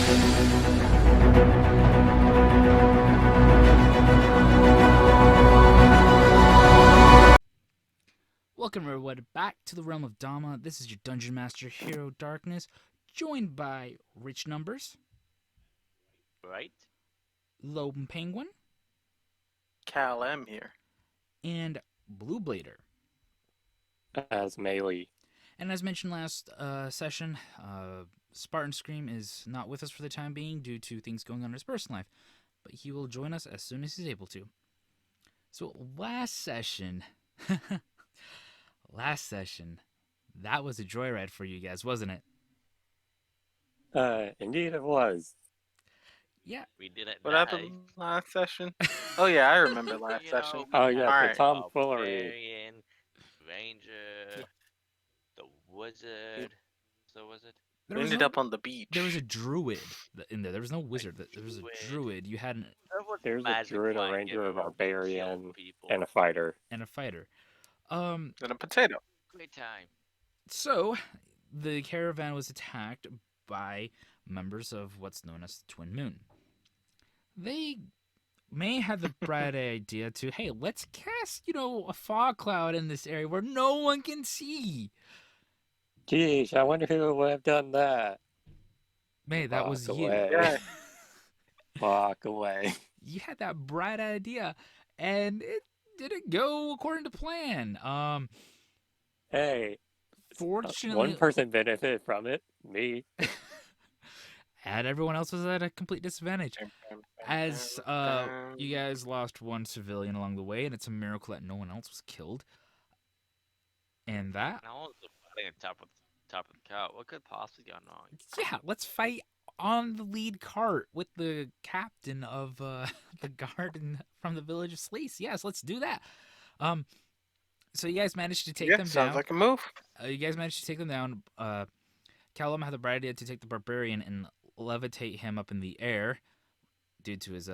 Welcome everyone back to the realm of Dama. This is your Dungeon Master Hero Darkness, joined by Rich Numbers, Right? Lone Penguin, Cal M here. and Blue Blader. As melee. And as mentioned last session, Spartan Scream is not with us for the time being due to things going on in his personal life, but he will join us as soon as he's able to. So last session, that was a joyride for you guys, wasn't it? Indeed it was. Yeah. We didn't What die. happened last session? Oh yeah, I remember last You session. know, Oh we yeah, had the Alright. tomfoolery. Barbarian, Ranger, the Wizard. So was it? We ended up on the beach. There was a druid in there. There was no wizard. There was a druid. You had There's a druid, a ranger, a barbarian, and a a fighter. fighter. And a potato. Great time. So the caravan was attacked by members of what's known as the Twin Moon. They may have the bright idea to, hey, let's cast, a fog cloud in this area where no one can see. Geez, I wonder who would have done that. Man, that was Walk you. away. Yeah. Walk away. You had that bright idea, and it didn't go according to plan. Hey, Fortunately, one person benefited from it. Me. and everyone else was at a complete disadvantage. As you guys lost one civilian along the way, and it's a miracle that no one else was killed. And that, Now all the fighting on top of the cow. What could possibly go wrong? yeah, let's fight on the lead cart with the captain of the garden from the village of Sleece. Yes, let's do that. So you guys managed to take them down. Sounds like a move. You guys managed to take them down. Callum had the bright idea to take the barbarian and levitate him up in the air due to his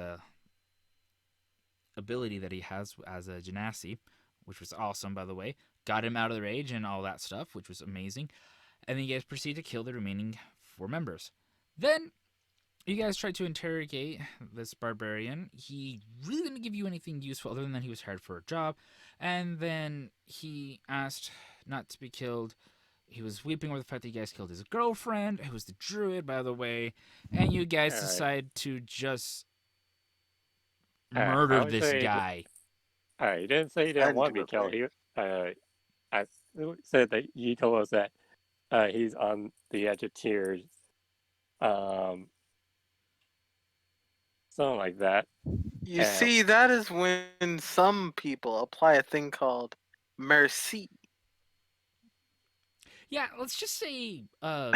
ability that he has as a genasi, which was awesome, by the way. Got him out of the rage and all that stuff, which was amazing. And then you guys proceed to kill the remaining 4 members. Then you guys tried to interrogate this barbarian. He really didn't give you anything useful other than that he was hired for a job. And then he asked not to be killed. He was weeping over the fact that you guys killed his girlfriend, who was the druid, by the way. And you guys decide to just murder this guy. Alright, you didn't say you didn't want to be killed. I said that you told us that he's on the edge of tears. Something like that. You see, that is when some people apply a thing called mercy. Yeah, let's just say, Well,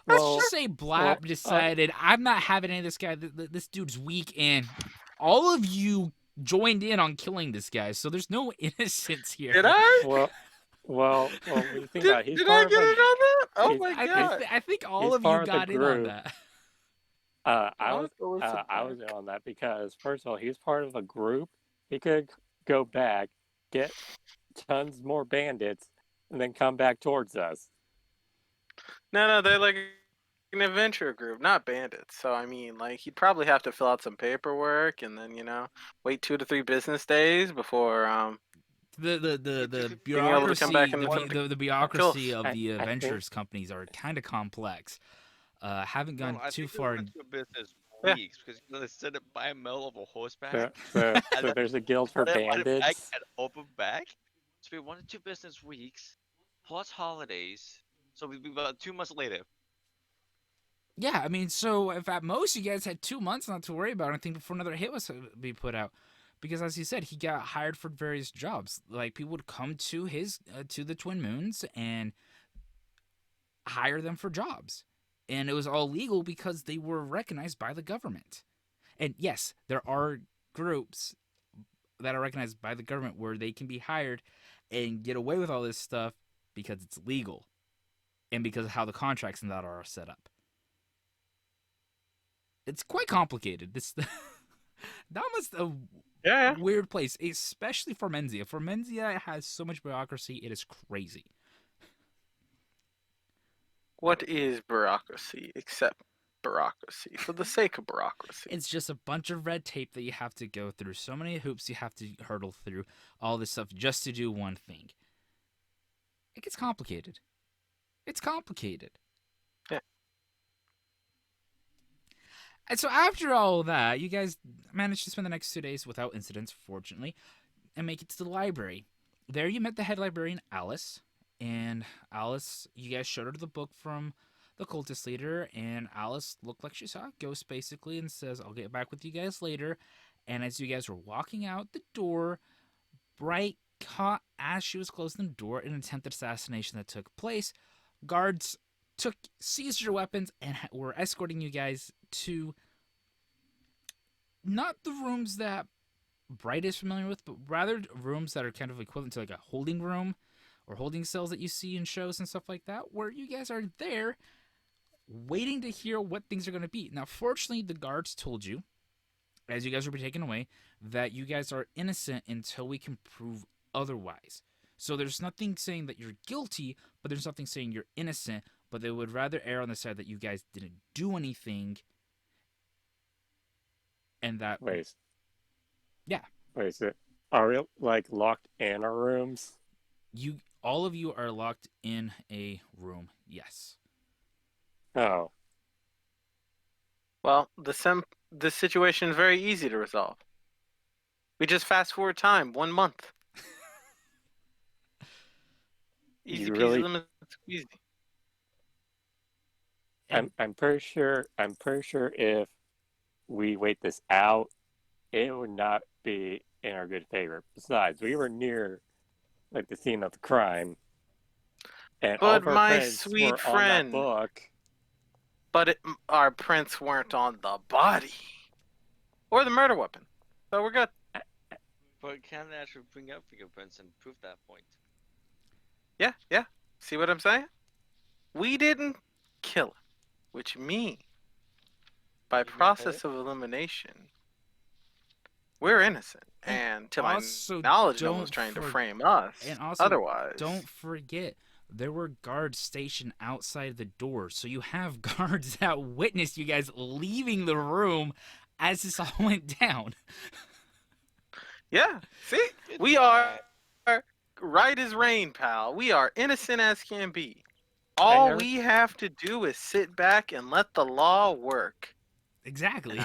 let's just say Blap decided, I'm not having any of this guy. This dude's weak, and all of you joined in on killing this guy, so there's no innocence here. Did I? Well, when you think about it, he's Did part I get of it on that? Oh my I god. think all He's of you part of the got in on group. that. I was in on that because first of all, he's part of a group. He could go back, get tons more bandits, and then come back towards us. No, they're like an adventure group, not bandits. So I mean, like he'd probably have to fill out some paperwork and then wait 2 to 3 business days before The being able to bureaucracy, come back and the bureaucracy of I- the I think- Avengers companies are kind of complex. Haven't gone too far. Business Yeah. weeks because they send it by mail of a horseback. So there's a guild for Then put it back bandits. and open back. So we 1 to 2 business weeks plus holidays. So we'd be about 2 months later. Yeah, I mean, so if at most you guys had 2 months not to worry about anything before another hit was to be put out, because as you said, he got hired for various jobs. Like people would come to his to the Twin Moons and hire them for jobs, and it was all legal because they were recognized by the government. And yes, there are groups that are recognized by the government where they can be hired and get away with all this stuff because it's legal, and because of how the contracts and that are set up. It's quite complicated. That was a weird place, especially for Menzia. For Menzia, it has so much bureaucracy, it is crazy. What is bureaucracy except bureaucracy for the sake of bureaucracy. It's just a bunch of red tape that you have to go through. So many hoops you have to hurdle through. All this stuff just to do one thing. It gets complicated. It's complicated. Yeah. And so after all of that, you guys managed to spend the next 2 days without incidents, fortunately, and make it to the library. There you met the head librarian, Alice. And Alice, you guys showed her the book from the cultist leader, and Alice looked like she saw a ghost, basically, and says, I'll get back with you guys later. And as you guys were walking out the door, Bright caught as she was closing the door an attempted assassination that took place. Guards seized your weapons and were escorting you guys to not the rooms that Bright is familiar with, but rather rooms that are kind of equivalent to like a holding room or holding cells that you see in shows and stuff like that, where you guys are there waiting to hear what things are going to be. Now, fortunately, the guards told you, as you guys were being taken away, that you guys are innocent until we can prove otherwise. So there's nothing saying that you're guilty, but there's nothing saying you're innocent, but they would rather err on the side that you guys didn't do anything. And that... Wait. Yeah. Wait, so are we, like, locked in our rooms? All of you are locked in a room, yes. Oh. Well, this situation is very easy to resolve. We just fast forward time 1 month. Easy peasy, really... lemon squeezy. I'm pretty sure if we wait this out, it would not be in our good favor. Besides, we were near like the scene of the crime, and all of our my prints sweet were friend, on that book. But our prints weren't on the body or the murder weapon, so we're good. But can they actually bring up fingerprints and prove that point? Yeah. See what I'm saying? We didn't kill him, which means, by process of elimination, we're innocent. And to my knowledge, no one's trying to frame us. And also, otherwise, don't forget, there were guards stationed outside the door. So you have guards that witnessed you guys leaving the room as this all went down. Yeah, see? We are right as rain, pal. We are innocent as can be. All we have to do is sit back and let the law work. Exactly.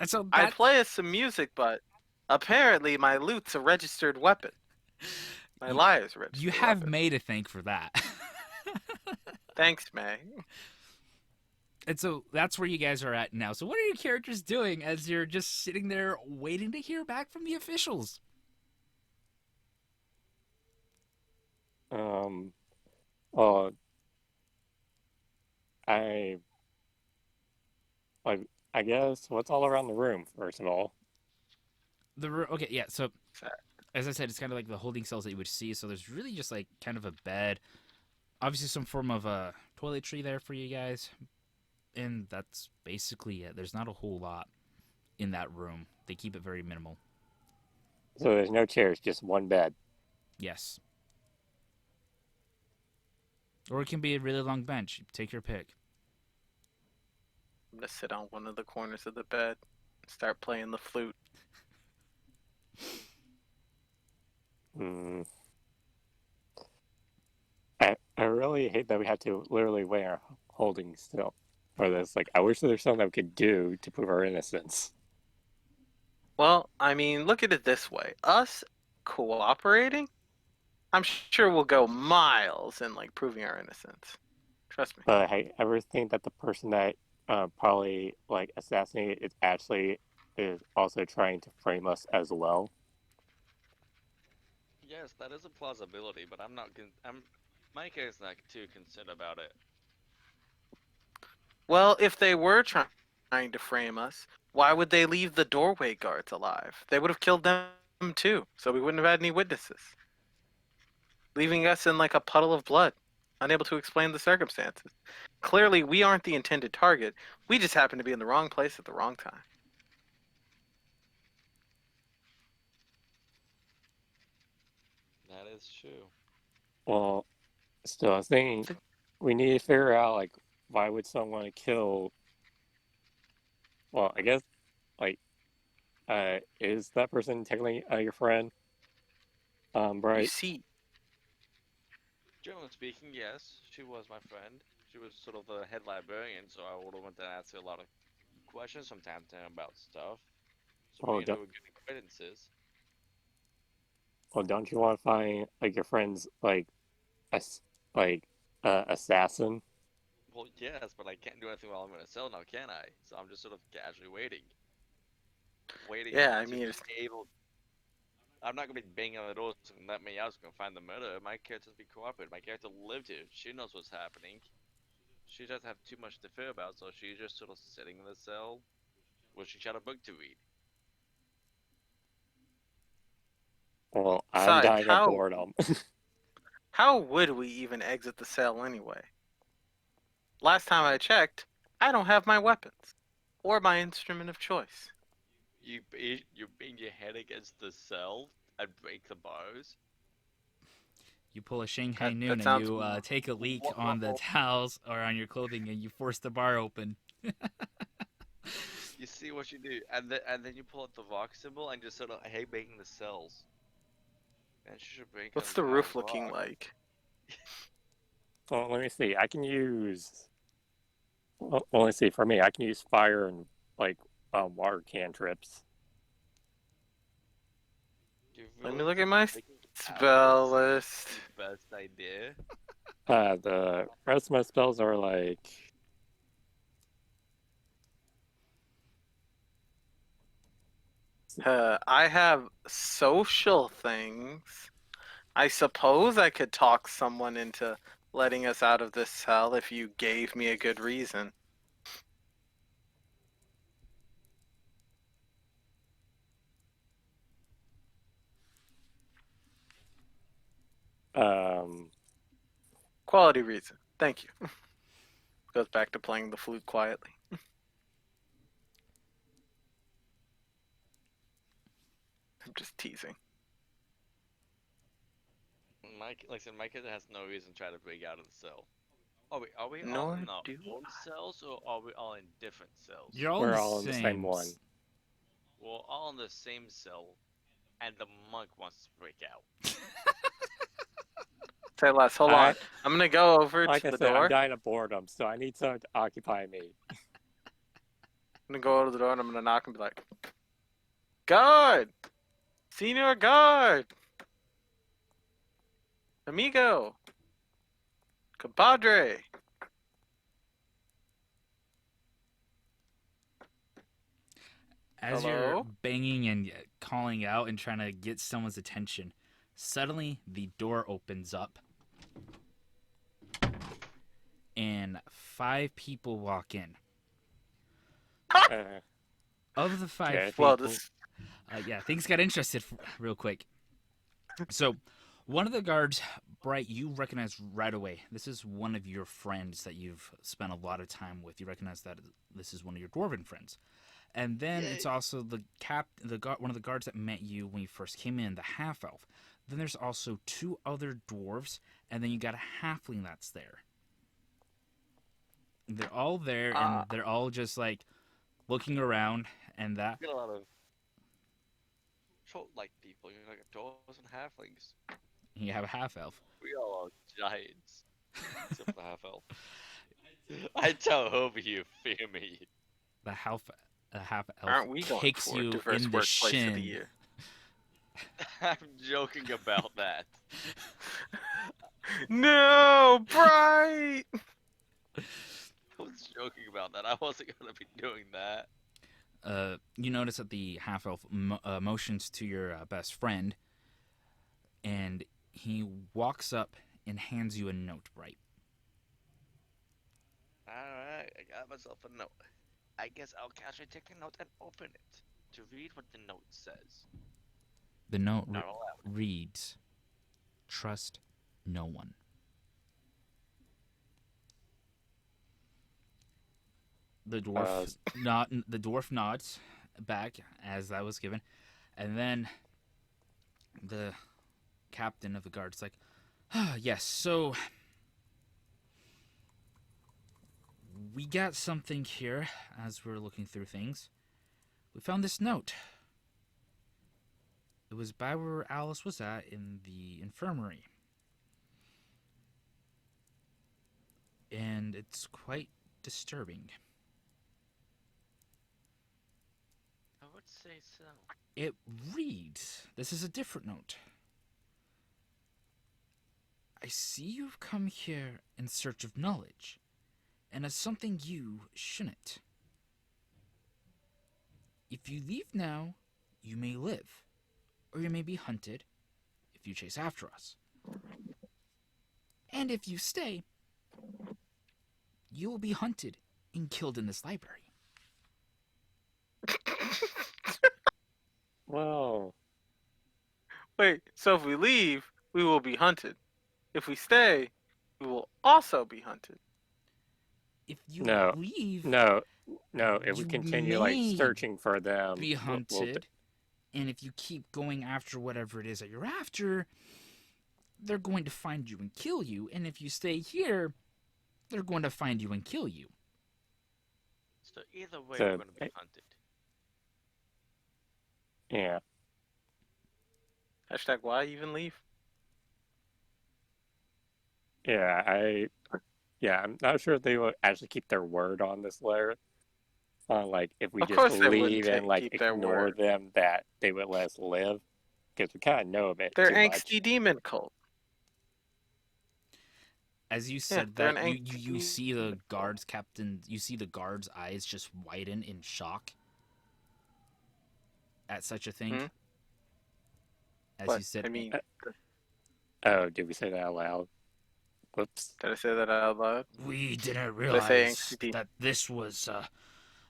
And so I play us some music, but apparently my lute's a registered weapon. My lyre's registered. You have May to thank for that. Thanks, May. And so that's where you guys are at now. So what are your characters doing as you're just sitting there waiting to hear back from the officials? I guess what's all around the room, first of all? Okay, yeah, so as I said, it's kind of like the holding cells that you would see. So there's really just like kind of a bed, obviously some form of toiletry there for you guys, and that's basically it. There's not a whole lot in that room. They keep it very minimal. So there's no chairs, just one bed. Yes. Or it can be a really long bench. Take your pick. I'm gonna sit on one of the corners of the bed and start playing the flute. I really hate that we have to literally weigh our holding still for this. Like, I wish there was something that we could do to prove our innocence. Well, I mean, look at it this way. Us cooperating, I'm sure we'll go miles in, like, proving our innocence. Trust me. But I ever think that the person that probably, like, assassinated is also trying to frame us as well? Yes, that is a plausibility, but my character's not too concerned about it. Well, if they were trying to frame us, why would they leave the doorway guards alive? They would have killed them too, so we wouldn't have had any witnesses. Leaving us in like a puddle of blood, unable to explain the circumstances. Clearly, we aren't the intended target. We just happen to be in the wrong place at the wrong time. That is true. Well, still, I was thinking we need to figure out, like, why would someone kill? Well, I guess like is that person technically your friend? You Right. see, Generally speaking, yes, she was my friend. She was sort of the head librarian, so I would have went to ask her a lot of questions from time to time about stuff. So Oh, me and her don't, were good acquaintances. well, don't you want to find like your friend's ass- like assassin? Well, yes, but I can't do anything while I'm in a cell now, can I? So I'm just sort of casually waiting yeah, I to mean, be able. I'm not gonna be banging on the door to let me out so I can find the murderer. My character's be cooperative. My character lived here. She knows what's happening. She doesn't have too much to fear about, so she's just sort of sitting in the cell, wishing she had a book to read. Well, I'm besides, dying of boredom. how would we even exit the cell anyway? Last time I checked, I don't have my weapons or my instrument of choice. You bang your head against the cell and break the bars. You pull a Shanghai Noon That and sounds you take a leak on the Whoa. towels or on your clothing and you force the bar open. You see what you do, and then you pull out the rock symbol and just sort of hey banging the cells. And she should break What's on the down roof looking rock. like? So let me see. I can use. Well, let's see. For me, I can use fire and like water cantrips. You Let really me look at think my breaking spell tablets list. is the best idea? The rest of my spells are like. I have social things. I suppose I could talk someone into letting us out of this cell if you gave me a good reason. Um, Quality reason. Thank you. Goes back to playing the flute quietly. I'm just teasing. Mike, like I said, my kid has no reason to try to break out of the cell. Are we all Nor in our do own cells or are we all in different cells? You're all in we're the all in the same same. one. We're all in the same cell, and the monk wants to break out. Say less. Hold I on. I'm gonna go over like to I the said, I'm door. dying of boredom, so I need someone to occupy me. I'm gonna go over to the door and I'm gonna knock and be like, "Guard, senior guard, amigo, compadre." As you're Hello. banging and calling out and trying to get someone's attention, suddenly the door opens up and 5 people walk in. Uh, Of the 5 okay. Well, people, this. yeah, things got interested real quick. So, one of the guards, Bright, you recognize right away. This is one of your friends that you've spent a lot of time with. You recognize that this is one of your dwarven friends. And then it's Yay. also one of the guards that met you when you first came in, the half elf. Then there's also 2 other dwarves, and then you got a halfling that's there. They're all there, Uh, and they're all just like looking around, and that We got a lot of troll-like people, you know, like dwarves and halflings. you have a half elf. We all are giants, except for the half elf. I tell Hobie you fear me. The half elf aren't we going kicks for you diverse in the workplace of the shin. year? I'm joking about that. No, Bright. I was joking about that. I wasn't gonna be doing that. You notice that the half elf motions to your best friend, and he walks up and hands you a note, Bright. Alright, I got myself a note. I guess I'll casually take a note and open it to read what the note says. The note Not allowed. reads, "Trust no one." The Uh, dwarf nods back as that was given, and then the captain of the guard's like, "Ah, yes. So we got something here as we're looking through things. We found this note. It was by where Alice was at in the infirmary. And it's quite disturbing. I would say so. It reads, this is a different note. I see you've come here in search of knowledge, and as something you shouldn't. If you leave now, you may live, or you may be hunted if you chase after us. And if you stay, you will be hunted and killed in this library. Whoa. Wait, so if we leave, we will be hunted. If we stay, we will also be hunted. If you No. leave, No. If we You continue may searching for them, be we'll hunted. And if you keep going after whatever it is that you're after, they're going to find you and kill you. And if you stay here, they're going to find you and kill you. So either way, So, we're going to be hunted. yeah. Hashtag why even leave? Yeah, I'm not sure if they will actually keep their word on this letter. Like if we Of just course they wouldn't leave and like keep their ignore word. them, that they would let us live, because we kind of know of it They're too angsty much. demon cult. As you said they're that, an you see the guards captain, you see the guards' eyes just widen in shock at such a thing. Hmm? As What? you said, I mean, Oh, did we say that out loud? Whoops. did I say that out loud? we didn't Did I say realize angsty demon? that this was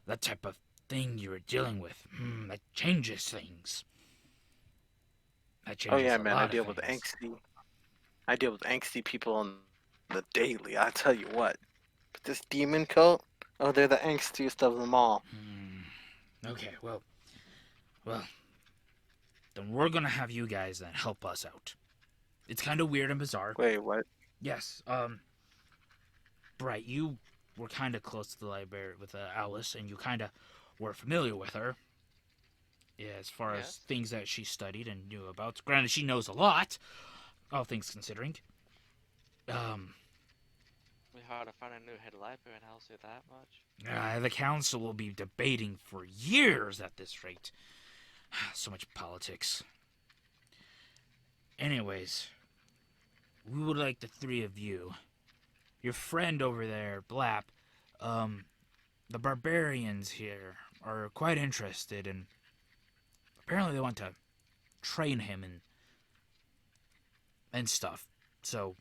the type of thing you were dealing with. That changes things. That Oh changes yeah, a man, lot of things. I deal with angsty people on the daily, I tell you what. But this demon cult, oh, they're the angstiest of them all. Okay, well, then we're gonna have you guys then help us out. It's kind of weird and bizarre. Wait, what? Yes, Bright, you were kind of close to the library with Alice, and you kind of were familiar with her. Yeah, as far as Yes. things that she studied and knew about. Granted, she knows a lot, all things considering. We hard to find a new head librarian, I'll say that much. The council will be debating for years at this rate. So much politics. Anyways, we would like the three of you, your friend over there, Blap, the barbarians here are quite interested, and apparently they want to train him and stuff. So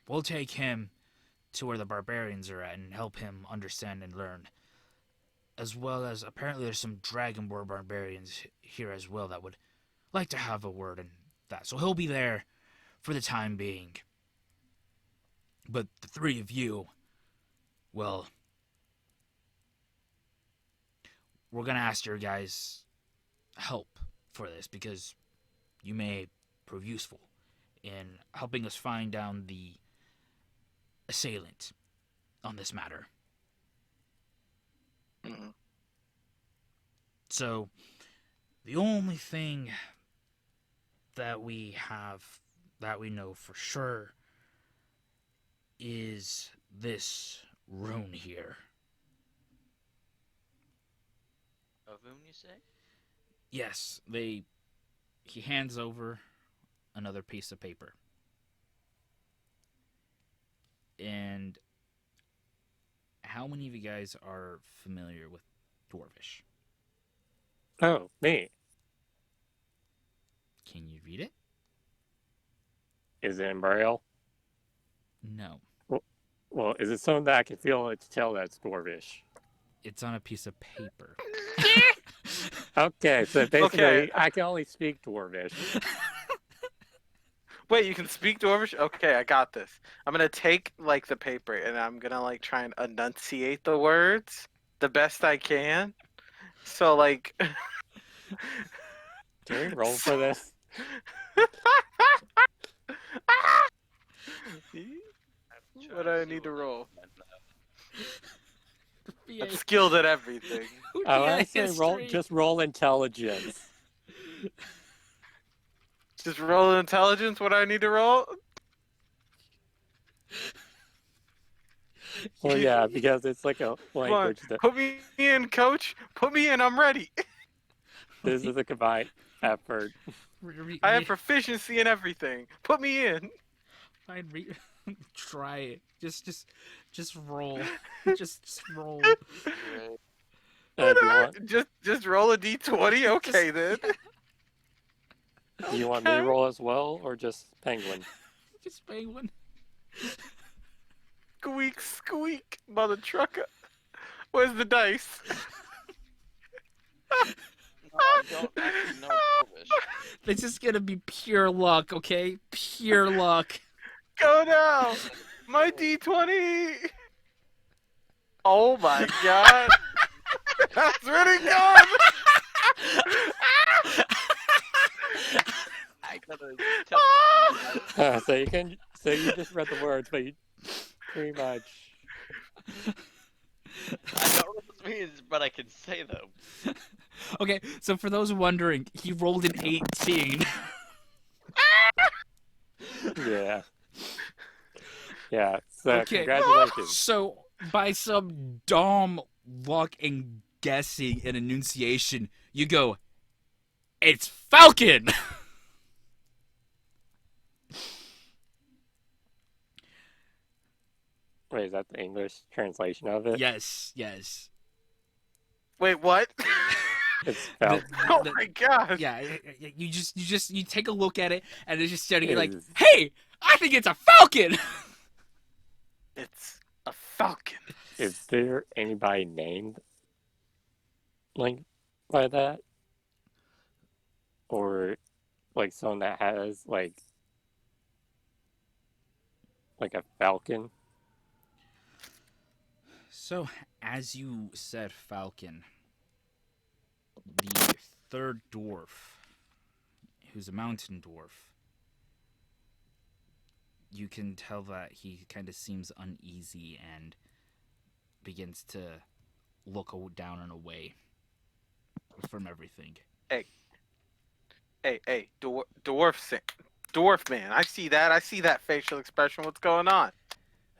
we'll take him to where the barbarians are at and help him understand and learn. As well as apparently there's some Dragonborn barbarians here as well that would like to have a word in that. So he'll be there for the time being. But the three of you, well, we're going to ask your guys' help for this because you may prove useful in helping us find down the assailant on this matter. Mm-hmm. So, the only thing that we have, that we know for sure, is this rune here. A room, you say? Yes, he hands over another piece of paper. And how many of you guys are familiar with Dwarvish? Oh, me. Can you read it? Is it in Braille? No. Well, is it something that I can feel to tell that's Dwarvish? It's on a piece of paper. Okay, so basically, Okay. I can only speak Dwarvish. Wait, you can speak Dwarvish? Okay, I got this. I'm gonna take like the paper and I'm gonna like try and enunciate the words the best I can. So like Can we roll for this? What do I need to roll? Yeah. That's skilled at everything. I Yeah, want to say history. just roll intelligence. Just roll intelligence. What do I need to roll? Well, yeah, because it's like a Come on, language that put me in, coach. Put me in. I'm ready. this is a combined effort. I have proficiency in everything. Put me in. Fine, try it. Just roll. just roll. Great. Do you want Just roll a d20? Okay, then. do you want me to Okay. roll as well, or just Penguin? Just penguin. Squeak, squeak, mother trucker. Where's the dice? No, I don't actually know Polish. This is gonna be pure luck, okay? Pure luck. Go now. My d20. Oh my god. That's really good. I gotta tell So you just read the words, but you pretty much. I don't know what this means, but I can say them. Okay, so for those wondering, he rolled an 18. Yeah. Yeah. So Okay. congratulations. So by some dumb luck and guessing and enunciation, you go, it's Falcon! Wait, is that the English translation of it? Yes, yes. Wait, what? It's The- Falcon. Oh the- my gosh. yeah, you take a look at it and it's just starting like, Is- hey, I think it's a Falcon! It's a falcon. Is there anybody named like by that, or like someone that has like a falcon? So, as you said, Falcon, the third dwarf, who's a mountain dwarf, you can tell that he kind of seems uneasy and begins to look down and away from everything. Hey, dwarf man. I see that. I see that facial expression. What's going on?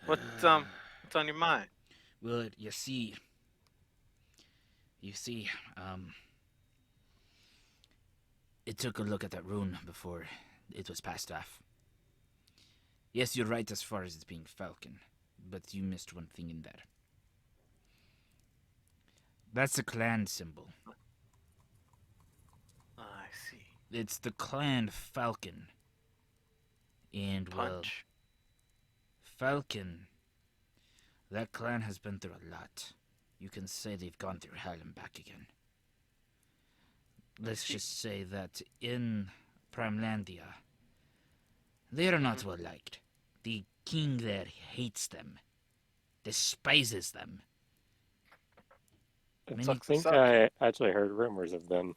What's on your mind? Well, you see, it took a look at that rune before it was passed off. Yes, you're right as far as it being Falcon, but you missed one thing in there. That's a clan symbol. I see. It's the clan Falcon. And, well, Punch. Falcon, that clan has been through a lot. You can say they've gone through hell and back again. Let's just say that in Primelandia, they are not well liked. The king there hates them, despises them. It Many- I sucks think us up. I actually heard rumors of them.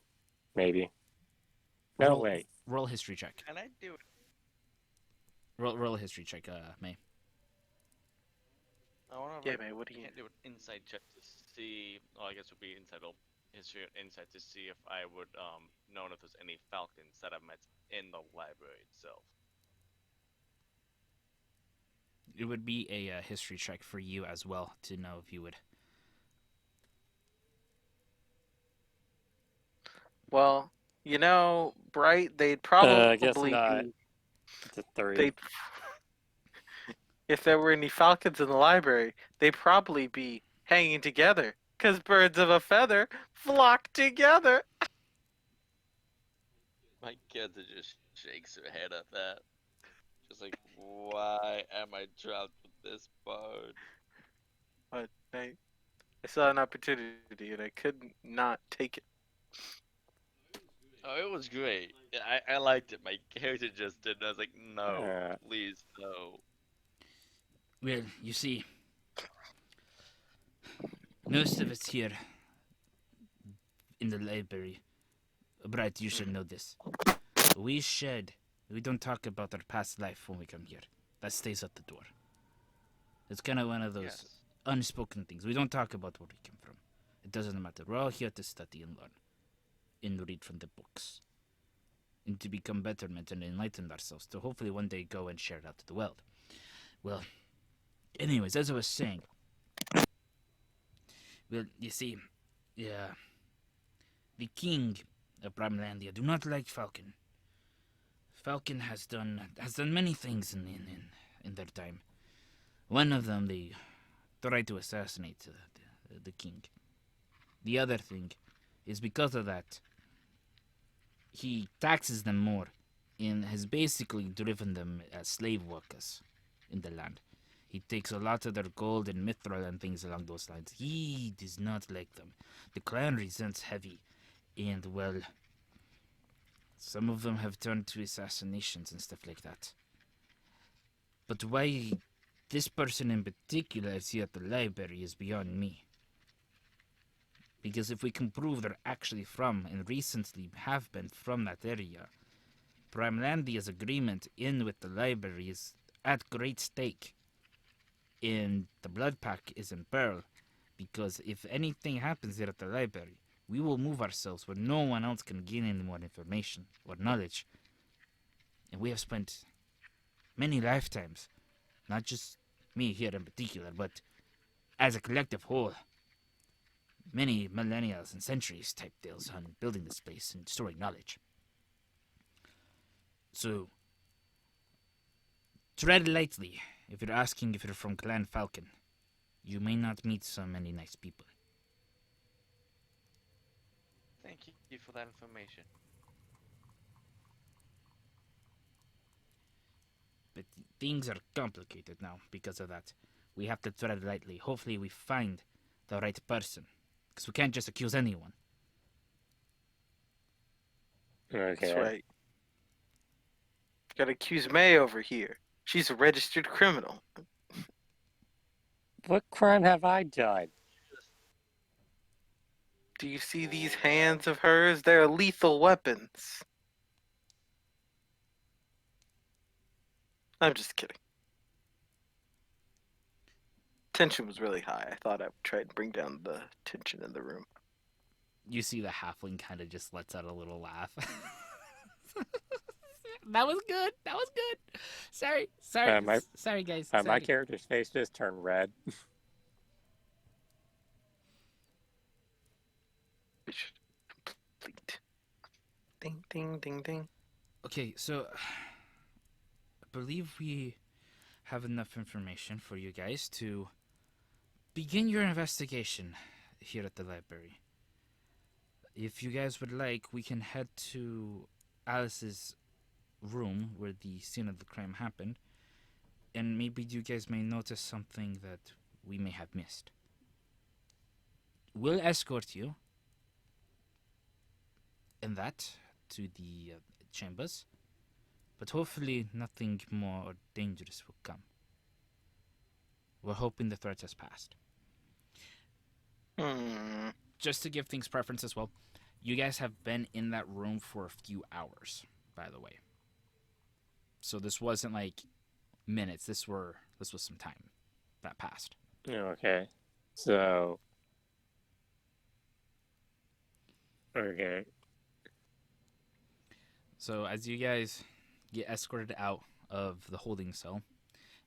Maybe. No, roll, wait. Roll a history check. Can I do it? Roll a history check, May. I wanna Yeah, man. What do you? can't do an insight check to see. Well, I guess it would be insight or history or insight to see if I would know if there's any falcons that I've met in the library itself. It would be a history check for you as well to know if you would. Well, Bright. They'd I probably guess not. be. It's a 3. They. If there were any falcons in the library, they'd probably be hanging together. 'Cause birds of a feather flock together. My character just shakes her head at that. Just like, why am I trapped with this bard? But I saw an opportunity and I couldn't not take it. Oh, it was great. I liked it. My character just didn't. I was like, no, please, no. Well, you see, most of us here in the library, Bright, you should know this. We don't talk about our past life when we come here. That stays at the door. It's kind of one of those Yes. unspoken things. We don't talk about where we came from. It doesn't matter. We're all here to study and learn, and read from the books, and to become better men and enlighten ourselves to hopefully one day go and share it out to the world. Well, anyways, as I was saying, well, you see, yeah, the king of Bramlandia do not like Falcon. Falcon has done many things in their time. One of them, they tried to assassinate the king. The other thing is because of that, he taxes them more and has basically driven them as slave workers in the land. He takes a lot of their gold and mithril and things along those lines. He does not like them. The clan resents heavy, and well, some of them have turned to assassinations and stuff like that. But why this person in particular is here at the library is beyond me. Because if we can prove they're actually from, and recently have been from that area, Primelandia's agreement in with the library is at great stake. And the blood pack is in peril, because if anything happens here at the library, we will move ourselves where no one else can gain any more information or knowledge. And we have spent many lifetimes, not just me here in particular, but as a collective whole, many millennia and centuries type deals on building this place and storing knowledge. So, tread lightly if you're asking if you're from Clan Falcon. You may not meet so many nice people. Thank you for that information. But things are complicated now because of that. We have to tread lightly. Hopefully we find the right person. Because we can't just accuse anyone. Okay. That's right. Gotta accuse May over here. She's a registered criminal. What crime have I done? Do you see these hands of hers? They're lethal weapons. I'm just kidding. Tension was really high. I thought I would try and bring down the tension in the room. You see the halfling kind of just lets out a little laugh. That was good. That was good. Sorry, sorry, guys. My Sorry. character's face just turned red. Mission complete. Ding, ding, ding, ding. Okay, so I believe we have enough information for you guys to begin your investigation here at the library. If you guys would like, we can head to Alice's room where the scene of the crime happened, and maybe you guys may notice something that we may have missed. We'll escort you in that to the chambers, but hopefully nothing more dangerous will come. We're hoping the threat has passed. Just to give things preference as well, you guys have been in that room for a few hours, by the way. So this wasn't like minutes. This was some time that passed. Okay. So. Okay. So as you guys get escorted out of the holding cell,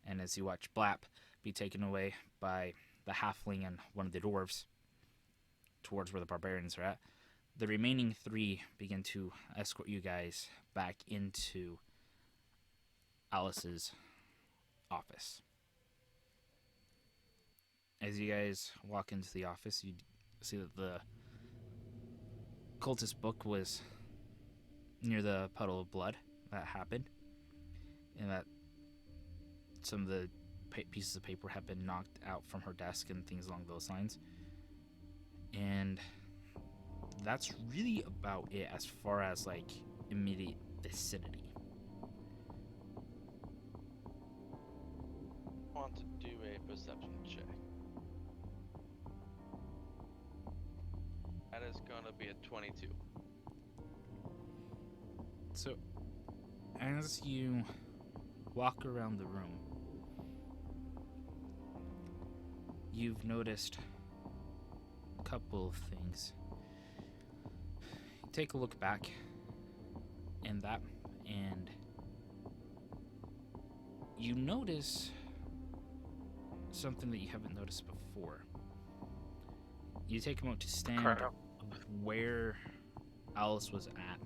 and as you watch Blap be taken away by the halfling and one of the dwarves towards where the barbarians are at, the remaining three begin to escort you guys back into Alice's office. As you guys walk into the office, you see that the cultist book was near the puddle of blood that happened, and that some of the pieces of paper have been knocked out from her desk and things along those lines. And that's really about it as far as like immediate vicinity. Want to do a perception check. That is gonna be a 22. So, as you walk around the room, you've noticed a couple of things. Take a look back in that, and you notice something that you haven't noticed before. You take a moment to stand Crap. where Alice was at,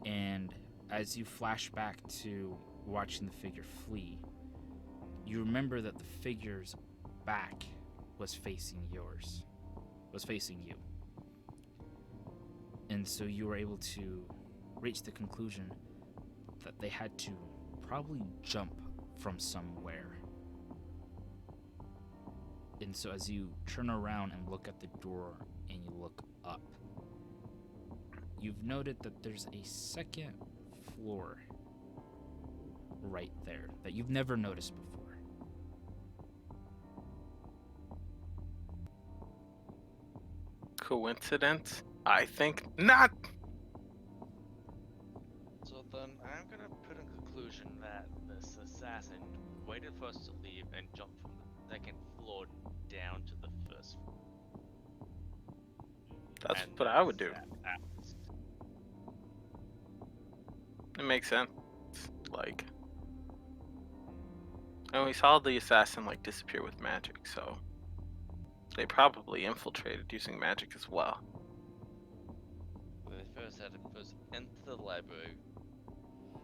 and as you flash back to watching the figure flee, you remember that the figure's back was facing you. And so you were able to reach the conclusion that they had to probably jump from somewhere. And so as you turn around and look at the door and you look up, you've noted that there's a second floor right there that you've never noticed before. Coincidence? I think not. So then I'm gonna put in conclusion that this assassin waited for us to leave and jumped from the second floor down to the first floor. That's And what I would do. that happens. It makes sense. Like, and we saw the assassin like disappear with magic, so they probably infiltrated using magic as well. They first had to first enter the library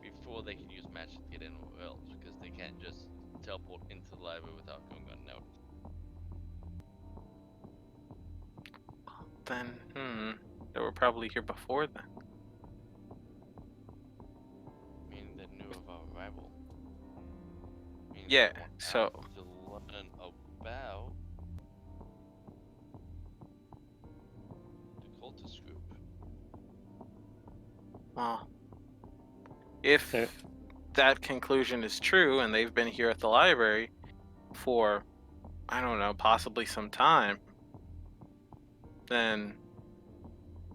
before they can use magic to get anywhere else, because they can't just teleport into the library without going unnoticed. Then, they were probably here before then. Meaning they knew of our arrival. Meaning Yeah, they want so- us to learn about the cultist group. Well, if Yeah. that conclusion is true and they've been here at the library for, I don't know, possibly some time, then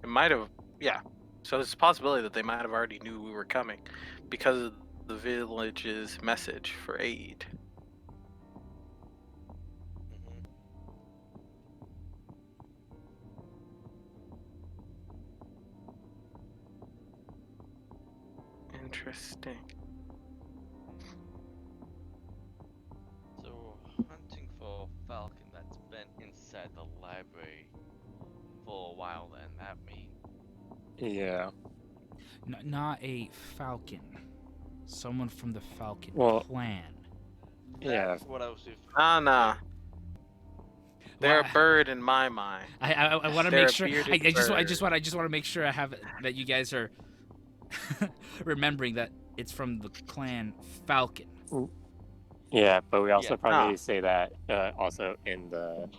it might have, yeah. So it's a possibility that they might have already knew we were coming because of the village's message for aid. Mm-hmm. Interesting. So, hunting for a falcon that's been inside the library for a while, then that means. Yeah. Not a falcon. Someone from the Falcon Well- clan. Yeah. That's what I was referring Nah. to. They're Well, a bird in my mind. I want to They're make a sure. bearded I just bird. want to make sure I have that you guys are remembering that it's from the clan Falcon. Yeah, but we also Yeah. probably Ah. need to say that also in the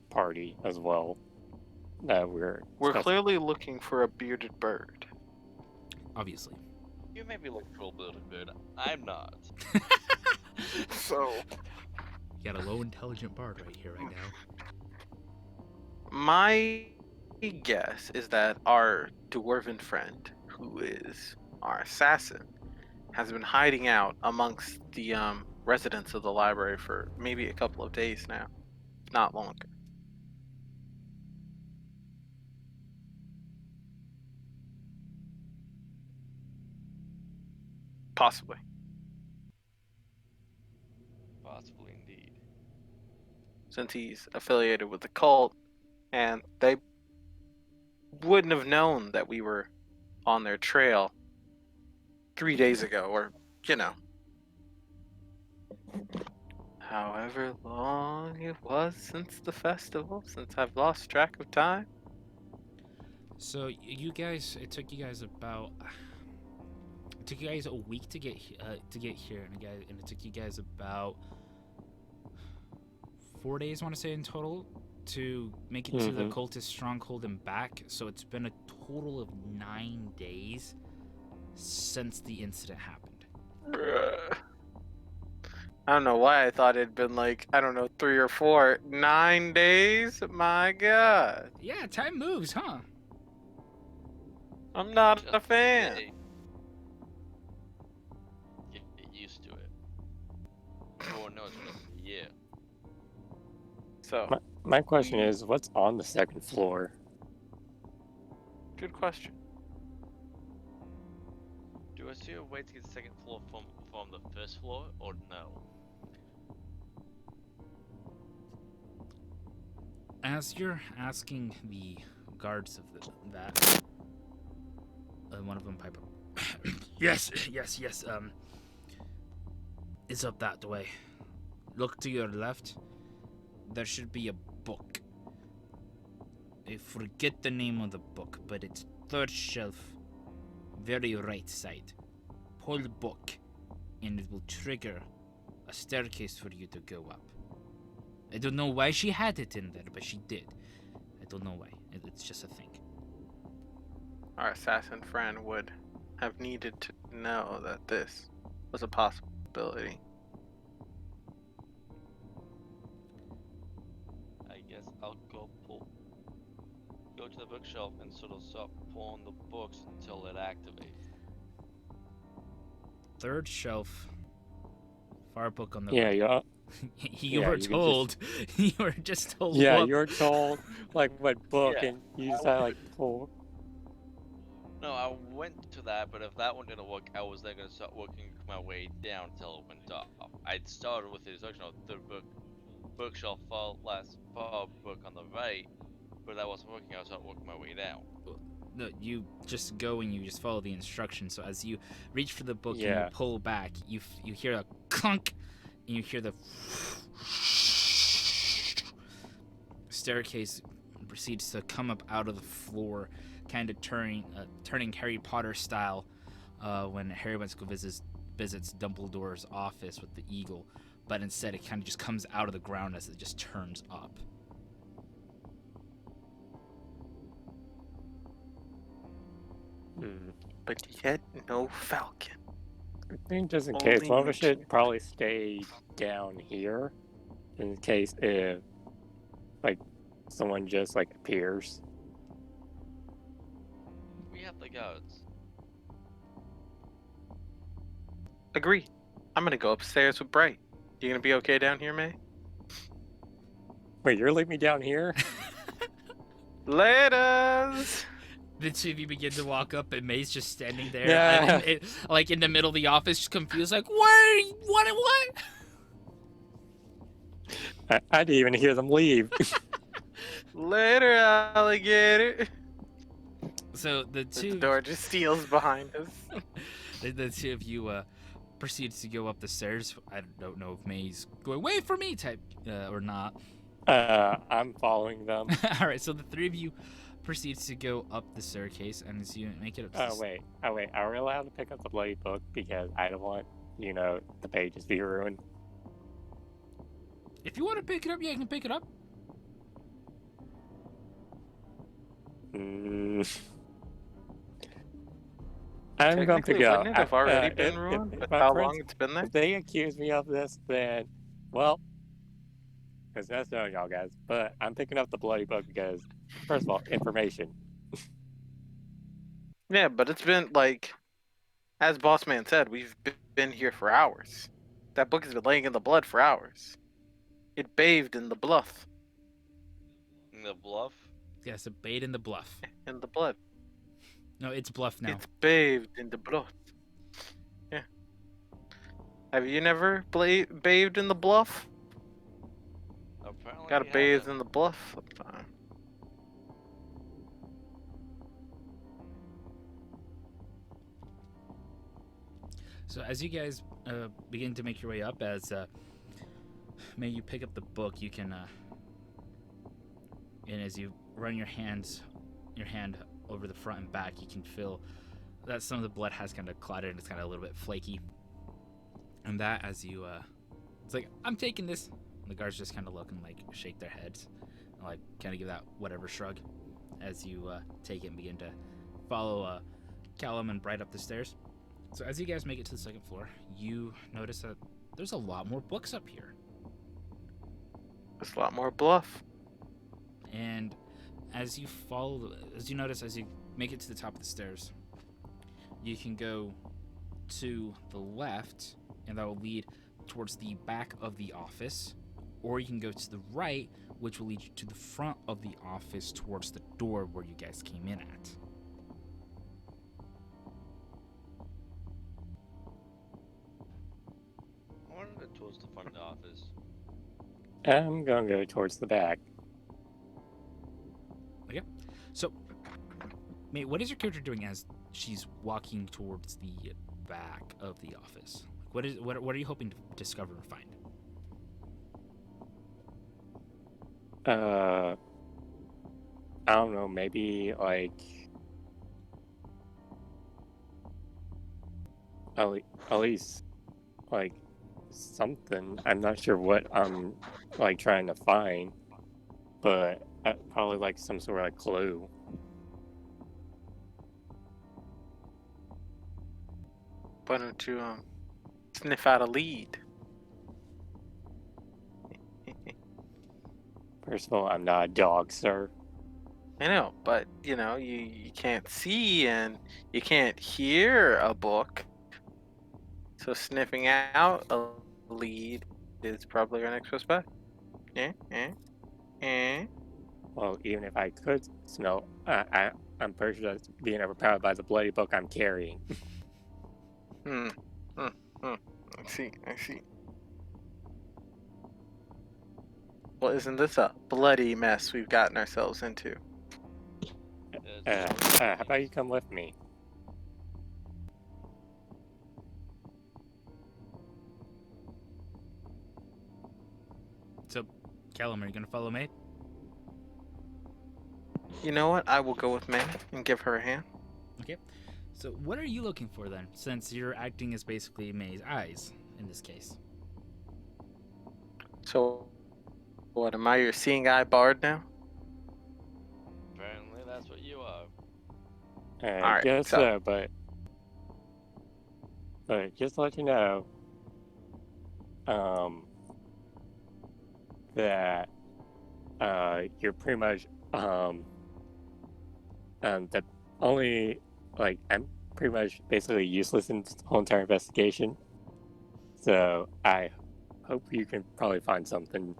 party as well. That we're Clearly looking for a bearded bird. Obviously. You may be looking for a little bit. I'm not. So, You got a low intelligent bard right here, right now. my guess is that our dwarven friend, who is our assassin, has been hiding out amongst the residents of the library for maybe a couple of days now, not longer. Possibly. Possibly indeed. Since he's affiliated with the cult, and they wouldn't have known that we were on their trail 3 days ago, or, you know. However long it was since the festival, since I've lost track of time. So you guys, it took you guys a week to get here, and it took you guys about 4 days, I want to say, in total, to make it to the Mhm. cultist stronghold and back. So it's been a total of 9 days since the incident happened. Bruh. I don't know why I thought it'd been like, I don't know, 3 or 4. 9 days? My god. Yeah, time moves, huh? I'm not Just a fan. say, get used to it. Lord knows it's been a year. So, My question is, what's on the second floor? good question. Do I see a way to get the second floor from the first floor, or no? As you're asking the guards of that, one of them pipe up. Yes. It's up that way. Look to your left. There should be a book. I forget the name of the book, but it's third shelf, very right side. Pull the book, and it will trigger a staircase for you to go up. I don't know why she had it in there, but she did. I don't know why. It's just a thing. Our assassin friend would have needed to know that this was a possibility. I guess I'll go to the bookshelf and sort of start pulling the books until it activates. Third shelf. Fire book on the Yeah, right. yeah. You Yeah, were you can told. You were just told. Yeah, what- you're told like what book, Yeah. and you just had to like pull. No, I went to that, but if that one didn't work, I was then gonna start working my way down until it went off. I'd started with the instruction of the bookshelf far book on the right, but that wasn't working. I was start working my way down. No, you just go and you just follow the instructions. So as you reach for the book and Yeah. you pull back, you hear a clunk, and you hear the staircase proceeds to come up out of the floor, kind of turning Harry Potter style when Harry went to go visits Dumbledore's office with the eagle, but instead it kind of just comes out of the ground as it just turns up. But yet no falcon. I think just in Only case, one of us mention should probably stay down here, in case if like someone just like appears. We have the guards. Agree. I'm gonna go upstairs with Bright. You gonna be okay down here, May? Wait, you're leaving me down here? Laters! The two of you begin to walk up, and May's just standing there, Yeah. like in the middle of the office, just confused, like, "What? What?" I didn't even hear them leave. Later, alligator. So the The two, door just steals behind us. the two of you proceeds to go up the stairs. I don't know if May's going wait for me type or not. I'm following them. All right, so the three of you proceeds to go up the staircase, and as you make it up. Oh wait. Are we allowed to pick up the bloody book? Because I don't want, the pages to be ruined. If you want to pick it up, yeah, you can pick it up. I'm going to pick it up. Wouldn't it have already been if- ruined? if With my how friends- long it's been there? If they accuse me of this, then, well, because that's knowing y'all guys. But I'm picking up the bloody book because, first of all, information. Yeah, but it's been like, as Boss Man said, we've been here for hours. That book has been laying in the blood for hours. It bathed in the bluff, In the bluff. Yes, a bait in the bluff. in the blood. No, it's bluff now. It's bathed in the blood. Yeah. Have you never bathed in the bluff? Apparently, Gotta we bathe haven't. in the bluff sometime. So as you guys begin to make your way up, as May you pick up the book, you can, and as you run your hand over the front and back, you can feel that some of the blood has kind of clotted and it's kind of a little bit flaky. And that as you, it's like, I'm taking this. And the guards just kind of look and like shake their heads and like kind of give that whatever shrug as you take it and begin to follow Callum and Bright up the stairs. So as you guys make it to the second floor, you notice that there's a lot more books up here. There's a lot more bluff. And as you notice as you make it to the top of the stairs, you can go to the left, and that will lead towards the back of the office, or you can go to the right, which will lead you to the front of the office towards the door where you guys came in at. I want to go towards the front of the office. I'm gonna go towards the back. Okay. So, mate, what is your character doing as she's walking towards the back of the office? What are you hoping to discover or find? I don't know, maybe like at least like something. I'm not sure what I'm like trying to find, but probably like some sort of like clue. Why don't you sniff out a lead? First of all, I'm not a dog, sir. I know, but you know, you can't see and you can't hear a book. So sniffing out a lead is probably our next best bet. Well, even if I could smell, I'm pretty sure that's being overpowered by the bloody book I'm carrying. I see. Well, isn't this a bloody mess we've gotten ourselves into? How about you come with me? So, Callum, are you gonna follow May? You know what? I will go with May and give her a hand. Okay. So, what are you looking for then? Since you're acting as basically May's eyes in this case. So, what am I, your seeing eye bard now? Apparently, that's what you are. I Alright, guess so- so, but just to let you know, that you're pretty much the only I'm pretty much basically useless in this whole entire investigation. So I hope you can probably find something.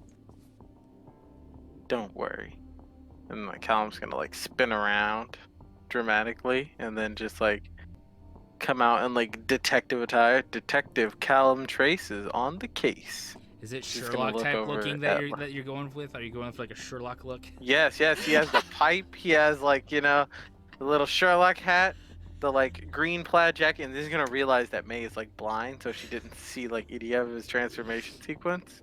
Don't worry. And like Callum's gonna like spin around dramatically and then just like come out in like detective attire. Detective Callum Trace is on the case. Is it She's gonna Sherlock look type over looking at that you're going with? Are you going with like a Sherlock look? Yes, he has the pipe. He has like, you know, the little Sherlock hat, the like green plaid jacket, and he's gonna realize that May is like blind, so she didn't see like any of his transformation sequence.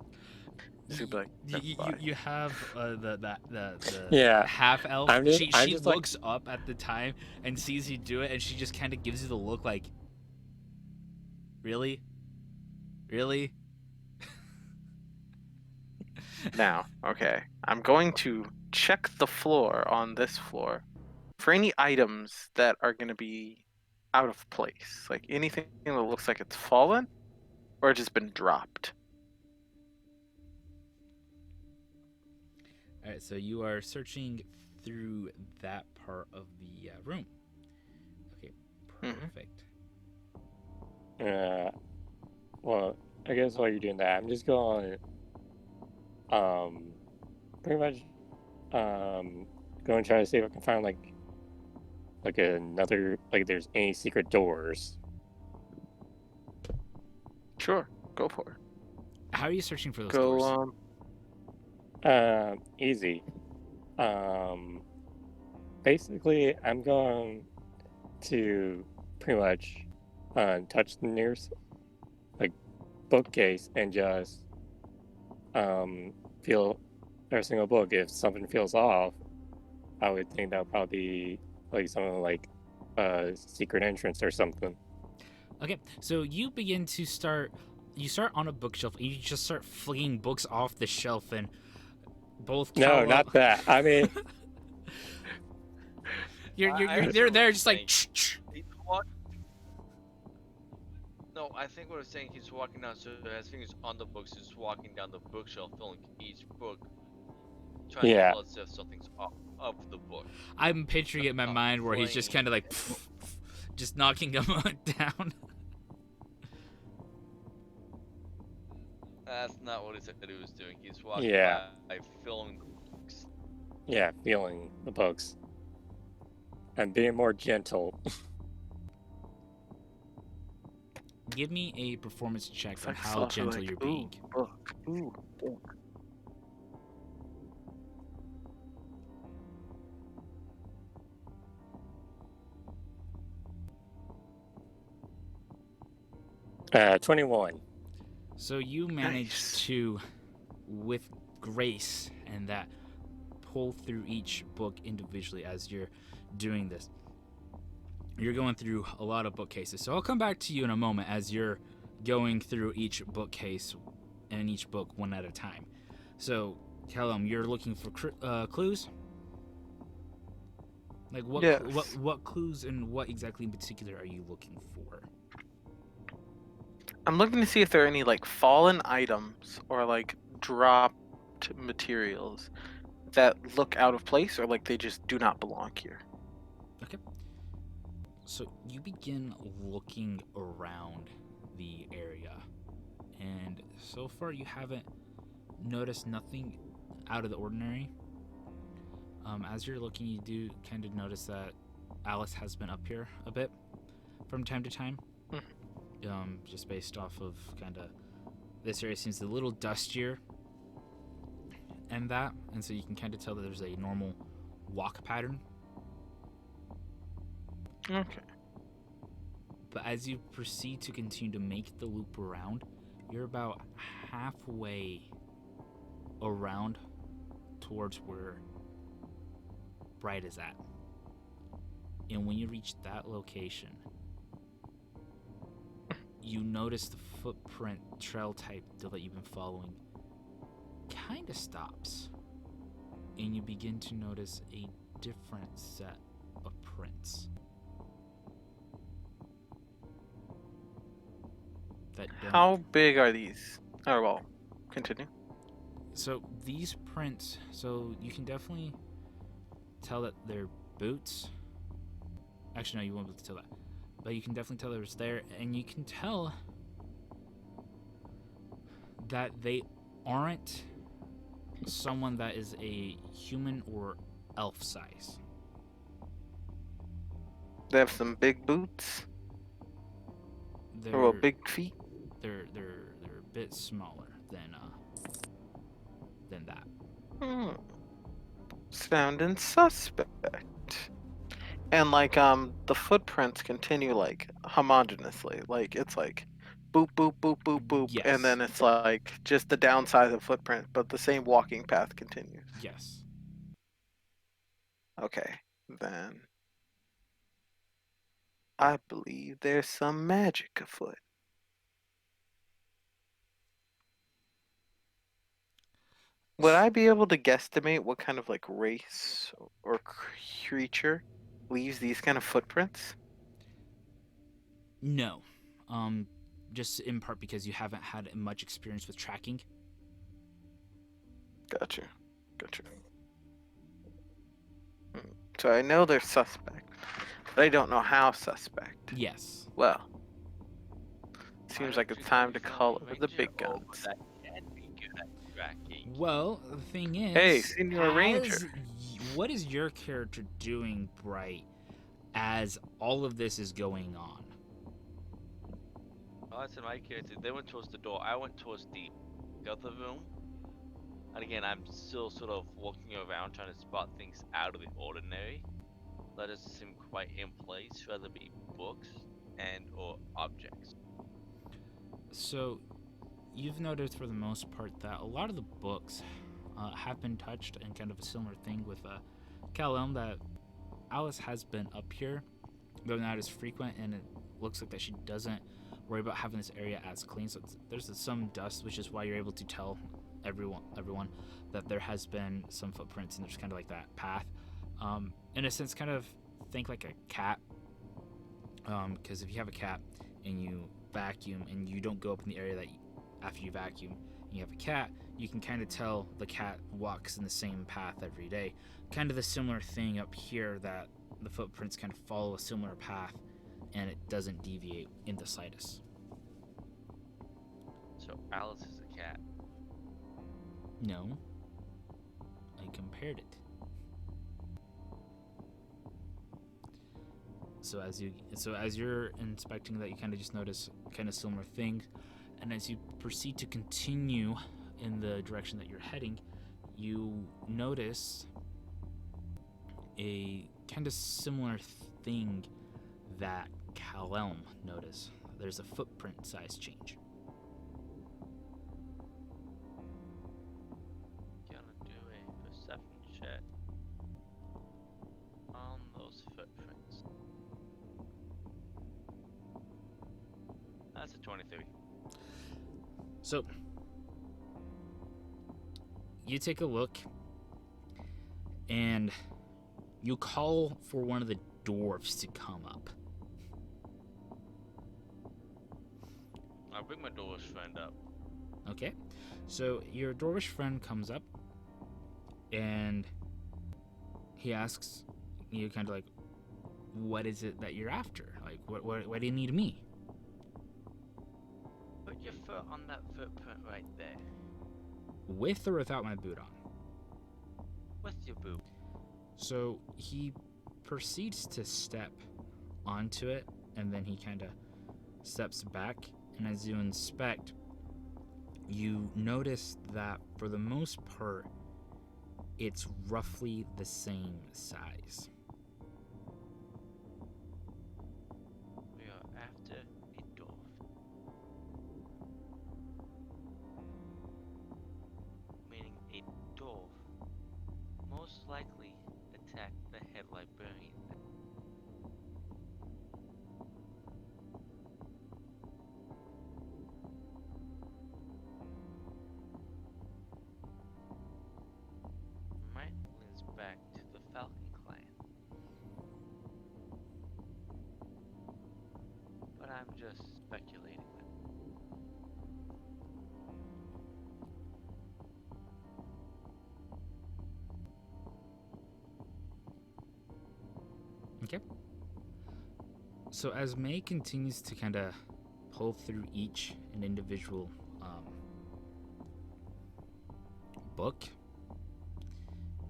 She's gonna be like, "That's fine." You have the Yeah, half elf. I'm just She like- looks up at the time and sees you do it, and she just kind of gives you the look like, really. Now, okay, I'm going to check the floor on this floor for any items that are gonna be out of place, like anything that looks like it's fallen or just been dropped. All right, so you are searching through that part of the room. Okay, perfect. Well, I guess while you're doing that, I'm just going pretty much going to try to see if I can find like another, like there's any secret doors. Sure, go for it. How are you searching for those Go doors? Easy. Basically, I'm going to pretty much touch the nearest like bookcase and just feel every single book. If something feels off, I would think that would probably be like something like a secret entrance or something. Okay, so you begin to start. You start on a bookshelf, and you just start flinging books off the shelf, and both. No, Callum- not that. I mean, they're there just like. He's No, I think what I'm saying, he's walking down, so his fingers on the books, he's walking down the bookshelf, filling each book, trying Yeah. to tell us if something's off of the book. I'm picturing it in my mind where he's just kind of like, just knocking them down. That's not what he said he was doing. He's walking Yeah. by filling the books. Yeah, feeling the books. And being more gentle. Give me a performance check It's on like how softer, gentle like, you're ooh, being. book, ooh, book. Uh, 21. So you manage Nice. to, with grace and that, pull through each book individually as you're doing this. You're going through a lot of bookcases. So I'll come back to you in a moment as you're going through each bookcase and each book one at a time. So, Callum, you're looking for clues? Like Yes. what clues and what exactly in particular are you looking for? I'm looking to see if there are any like fallen items or like dropped materials that look out of place or like they just do not belong here. Okay. So you begin looking around the area, and so far you haven't noticed nothing out of the ordinary. As you're looking, you do kind of notice that Alice has been up here a bit from time to time. Just based off of kind of this area seems a little dustier and that, and so you can kind of tell that there's a normal walk pattern. Okay. But as you proceed to continue to make the loop around, you're about halfway around towards where Bright is at. And when you reach that location, you notice the footprint trail type that you've been following kind of stops. And you begin to notice a different set of prints. How big are these? Oh, well, continue. So these prints, so you can definitely tell that they're boots. Actually, no, you won't be able to tell that. But you can definitely tell there's there, and you can tell that they aren't someone that is a human or elf size. They have some big boots They're or well, big feet. they're a bit smaller than that. Sounding suspect. And like the footprints continue like homogeneously. Like it's like boop boop boop boop boop Yes. and then it's like just the downside of the footprint, but the same walking path continues. Yes. Okay, then I believe there's some magic afoot. Would I be able to guesstimate what kind of like race or creature leaves these kind of footprints? No. Just in part because you haven't had much experience with tracking. Gotcha. So I know they're suspect, but I don't know how suspect. Yes. Well, seems like it's time to call over the big guns. That can be good at tracking. Well, the thing is, Hey, Senior Ranger. What is your character doing, Bright, as all of this is going on? Well, that's in my character. They went towards the door. I went towards the other room. And again, I'm still sort of walking around trying to spot things out of the ordinary. That doesn't seem quite in place, whether it be books and or objects. So, you've noticed for the most part that a lot of the books have been touched, and kind of a similar thing with Callum, that Alice has been up here, though not as frequent, and it looks like that she doesn't worry about having this area as clean. So there's some dust, which is why you're able to tell everyone that there has been some footprints, and there's kind of like that path. In a sense, kind of think like a cat, because if you have a cat and you vacuum and you don't go up in the area that after you vacuum, and you have a cat, you can kind of tell the cat walks in the same path every day. Kind of the similar thing up here, that the footprints kind of follow a similar path and it doesn't deviate in the slightest. So Alice is a cat. No. I compared it. So as you're inspecting that, you kind of just notice kind of similar things, and as you proceed to continue in the direction that you're heading, you notice a kind of similar thing that Calelm noticed. There's a footprint size change. Gonna do a perception check on those footprints. That's a 23. So you take a look and you call for one of the dwarfs to come up. I'll bring my dwarf friend up. Okay, so your dwarvish friend comes up and he asks you kind of like, what is it that you're after? Like, what do you need me? Put your foot on that footprint right there. With or without my boot on? With your boot. So he proceeds to step onto it, and then he kind of steps back, and as you inspect, you notice that for the most part, it's roughly the same size. We are after a dwarf. Meaning a dwarf most likely attacked the head librarian. Might leans back to the Falcon clan. But I'm just speculating. Okay. So as May continues to kind of pull through each and individual book,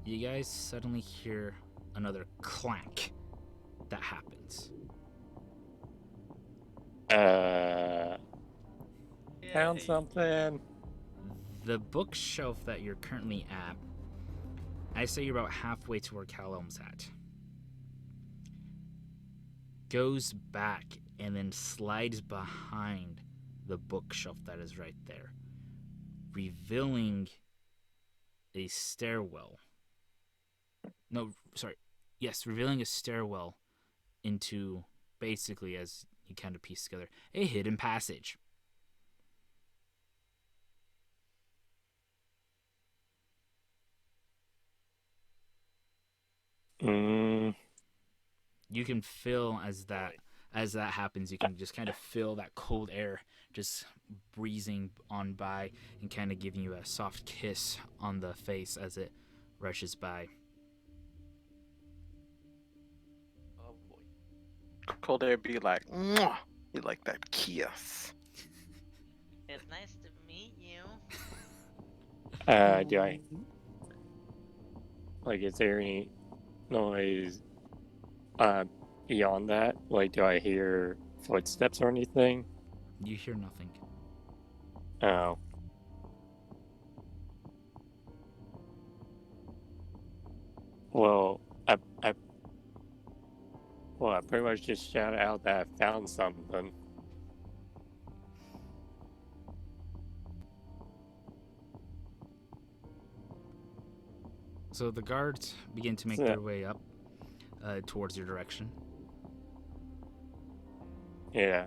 you guys suddenly hear another clank that happens. Found something. The bookshelf that you're currently at, I say you're about halfway to where Calelm's at, goes back and then slides behind the bookshelf that is right there, revealing a stairwell. No, sorry. Yes, revealing a stairwell into, basically, as you kind of piece together, a hidden passage. You can feel as that happens, you can just kind of feel that cold air just breezing on by and kind of giving you a soft kiss on the face as it rushes by. Oh boy. Cold air be like, mwah! You like that kiss. It's nice to meet you. Do I like? Is there any noise beyond that? Like, do I hear footsteps or anything? You hear nothing. Oh. Well, I pretty much just shouted out that I found something. So the guards begin to make their way up towards your direction. Yeah.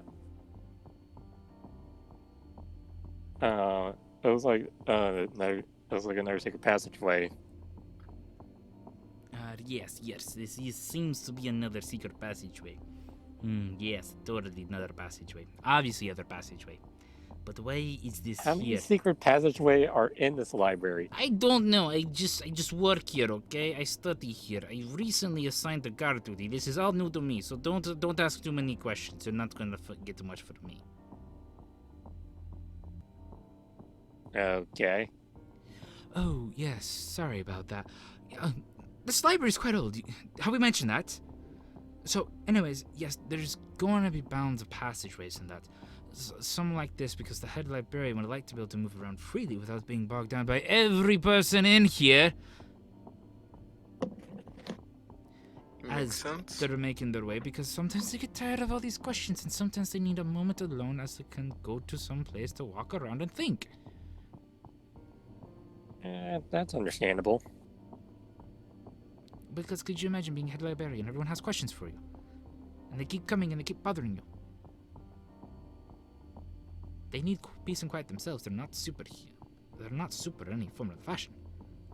It was like another secret passageway. Yes. This seems to be another secret passageway. Yes, totally another passageway. Obviously, other passageway. But why is this How many here? secret passageway are in this library? I don't know. I just work here, okay? I study here. I recently assigned to guard duty. This is all new to me, so don't ask too many questions. You're not gonna get too much from me. Okay. Oh, yes, sorry about that. This library is quite old. Have we mentioned that? So, anyways, yes, there's going to be bounds of passageways in that. Some like this because the head librarian would like to be able to move around freely without being bogged down by every person in here Makes as sense. they're making their way, because sometimes they get tired of all these questions and sometimes they need a moment alone as they can go to some place to walk around and think. That's understandable. Because could you imagine being head librarian? Everyone has questions for you. And they keep coming and they keep bothering you. They need peace and quiet themselves. They're not super in any form of fashion.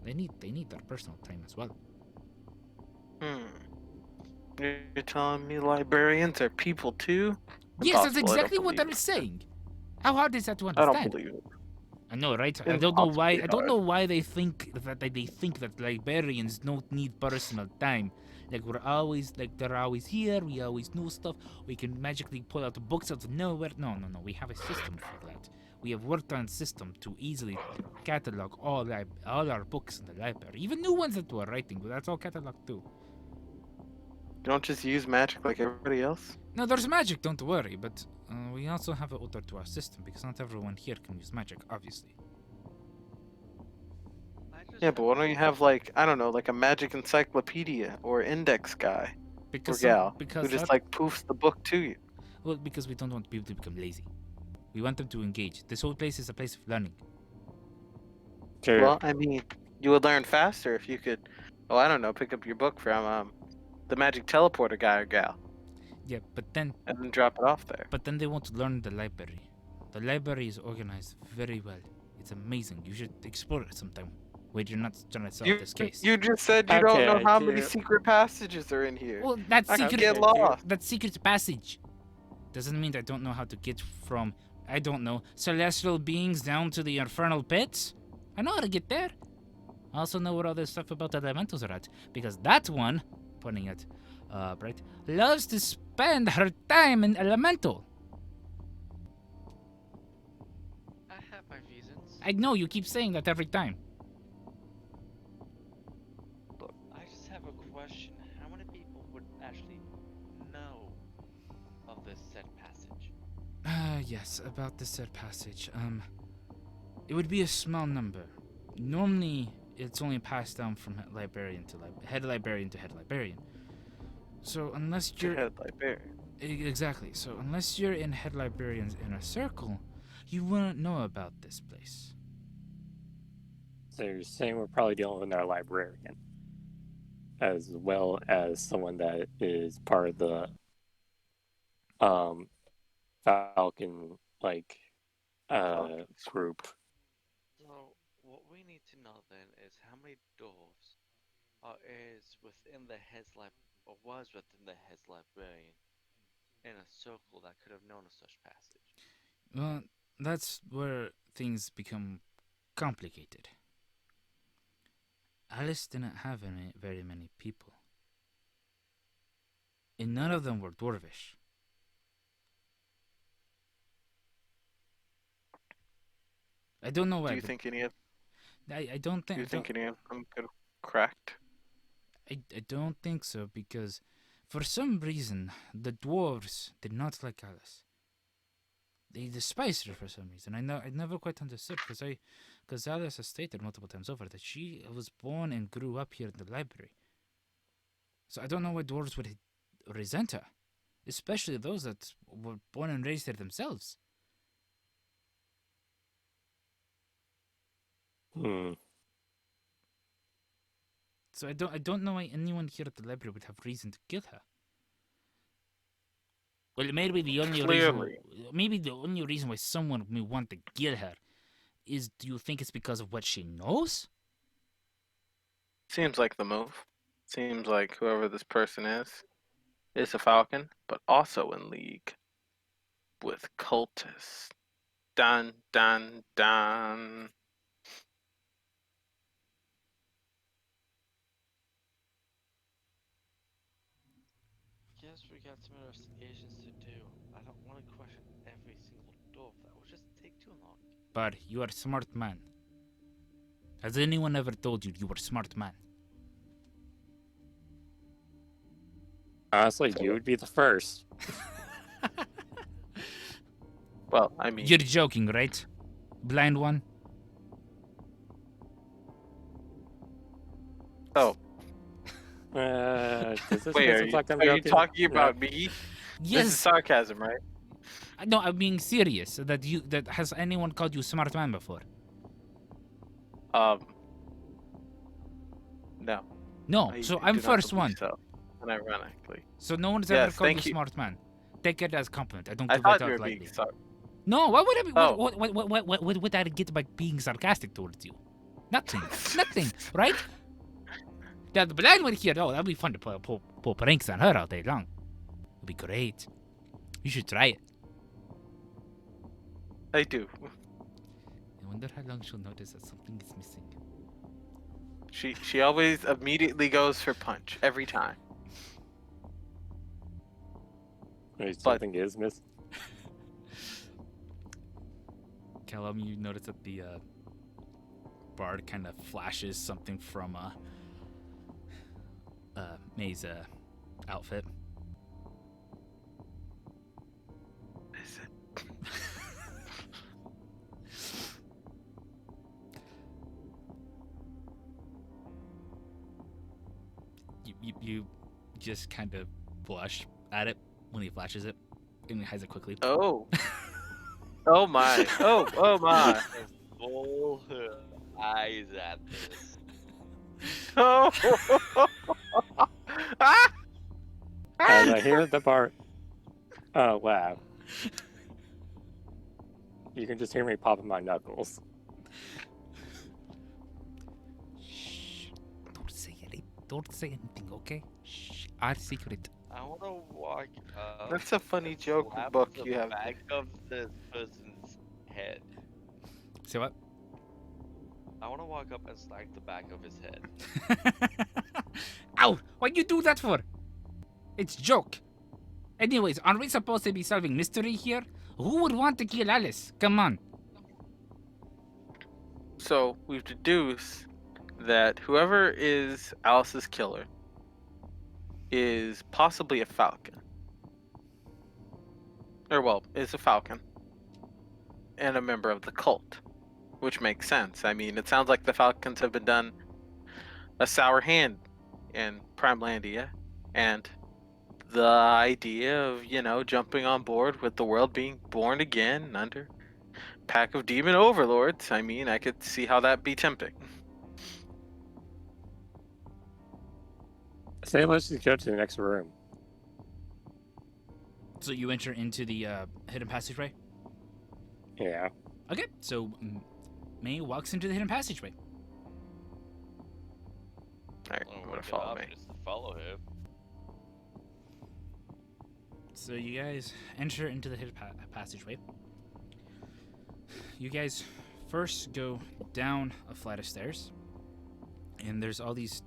They need their personal time as well. You're telling me librarians are people too? Yes, that's Impossible, I don't exactly what believe I'm it. saying. How hard is that to I don't understand? believe it. I know, right? I Impossibly don't hard. know why they think that librarians don't need personal time. Like they're always here. We always know stuff. We can magically pull out the books out of nowhere. No. We have a system for that. We have worked on a system to easily catalog all our books in the library, even new ones that we're writing. But that's all cataloged too. Don't just use magic like everybody else. No, there's magic. Don't worry. But we also have an order to our system because not everyone here can use magic, obviously. Yeah, but why don't you have like, I don't know, like a magic encyclopedia or index guy or gal who just like poofs the book to you? Well, because we don't want people to become lazy. We want them to engage. This whole place is a place of learning. Sure. Well, I mean, you would learn faster if you could, oh, I don't know, pick up your book from the magic teleporter guy or gal Yeah, but then drop it off there. they won't learn the library. The library is organized very well. It's amazing. You should explore it sometime. Wait, you're not trying to solve this case. You just said you don't know Okay, how many dear. secret passages are in here. Well, that's I could secret. get lost. That secret passage doesn't mean I don't know how to get from, I don't know, celestial beings down to the infernal pits. I know how to get there. I also know where all this stuff about the elementals are at, because that one, pointing at Bright, loves to spend her time in elemental. I have my reasons. I know you keep saying that every time. Look, I just have a question. How many people would actually know of this said passage? Yes, about the said passage. It would be a small number. Normally, it's only passed down from head librarian to head librarian. So unless you're Head librarian. exactly, so unless you're in head librarian's inner circle, you wouldn't know about this place. So you're saying we're probably dealing with our librarian, as well as someone that is part of the Falcon group. So, what we need to know then is how many dwarves is within the head's lib or was within the head's librarian in a circle that could have known of such passage. Well, that's where things become complicated. Alice didn't have very many people, and none of them were dwarvish. I don't know why. Do you think any of I don't think. Do you think any of them could have cracked? I don't think so, because for some reason the dwarves did not like Alice. They despised her for some reason. I never quite understood, because Alice has stated multiple times over that she was born and grew up here in the library. So I don't know why dwarves would resent her, especially those that were born and raised here themselves. So I don't know why anyone here at the library would have reason to kill her. Well, maybe the only reason why someone may want to kill her is, do you think it's because of what she knows? Seems like the move. Seems like whoever this person is a Falcon, but also in league with cultists. Dun dun dun. Yes, Yes, we got some investigations to do. I don't want to question every single dwarf. That would just take too long. But you are a smart man. Has anyone ever told you you were a smart man? Honestly, you would be the first. Well, I mean, You're joking, right? Blind one? oh, Does this wait, make it like I'm are you joking? talking No. about me? This is Yes. sarcasm, right? No, I'm being serious. That has anyone called you smart man before? No. No. I So do I'm not first believe one. So, unironically. So no one's ever Yes, called thank you you. smart man. Take it as a compliment. I don't I give it thought you out were lightly. being sarcastic. No, why would I be? Oh. What would I get by being sarcastic towards you? Nothing. Nothing. Right? Now the blind one here. Oh, that'd be fun to pull pranks on her all day long. It'd be great. You should try it. I do. I wonder how long she'll notice that something is missing. She always immediately goes for punch every time. Wait, something is missing. Callum, you notice that the bard kind of flashes something from May's outfit. Is it? You just kind of blush at it when he flashes it, and he hides it quickly. Oh. Oh my. Oh my. Just roll her eyes at this. Oh. Ah! As I hear the bar. Oh, wow. You can just hear me popping my knuckles. Shh! Don't say anything, okay? Shh! Our secret. I want to walk up. That's a funny joke slap book the you have. back of this person's head. Say what? I want to walk up and smack the back of his head. Ow! Why'd you do that for? It's joke. Anyways, aren't we supposed to be solving mystery here? Who would want to kill Alice? Come on. So we've deduced that whoever is Alice's killer is possibly a falcon. Or well, is a falcon. And a member of the cult. Which makes sense. I mean, it sounds like the Falcons have been done a sour hand in Primelandia. And the idea of, jumping on board with the world being born again under pack of demon overlords, I mean, I could see how that'd be tempting. Say, let's just go to the next room. So you enter into the hidden passageway? Yeah. Okay, so May walks into the hidden passageway. Alright, Only I'm way gonna to get follow up me. is to follow him. So you guys enter into the hidden passageway. You guys first go down a flight of stairs, and there's all these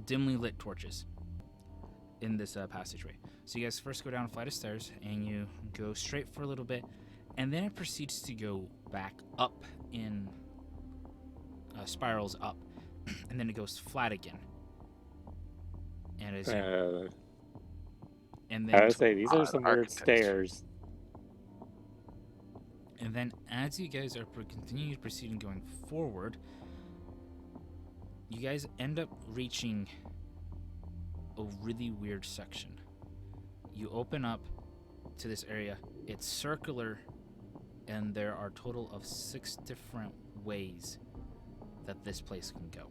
dimly lit torches in this passageway. So you guys first go down a flight of stairs, and you go straight for a little bit, and then it proceeds to go back up in spirals up, and then it goes flat again. And as you, and then I would say these are odd some weird architecture. stairs. And then as you guys are continuing proceeding going forward, you guys end up reaching a really weird section. You open up to this area. It's circular, and there are a total of 6 different ways that this place can go.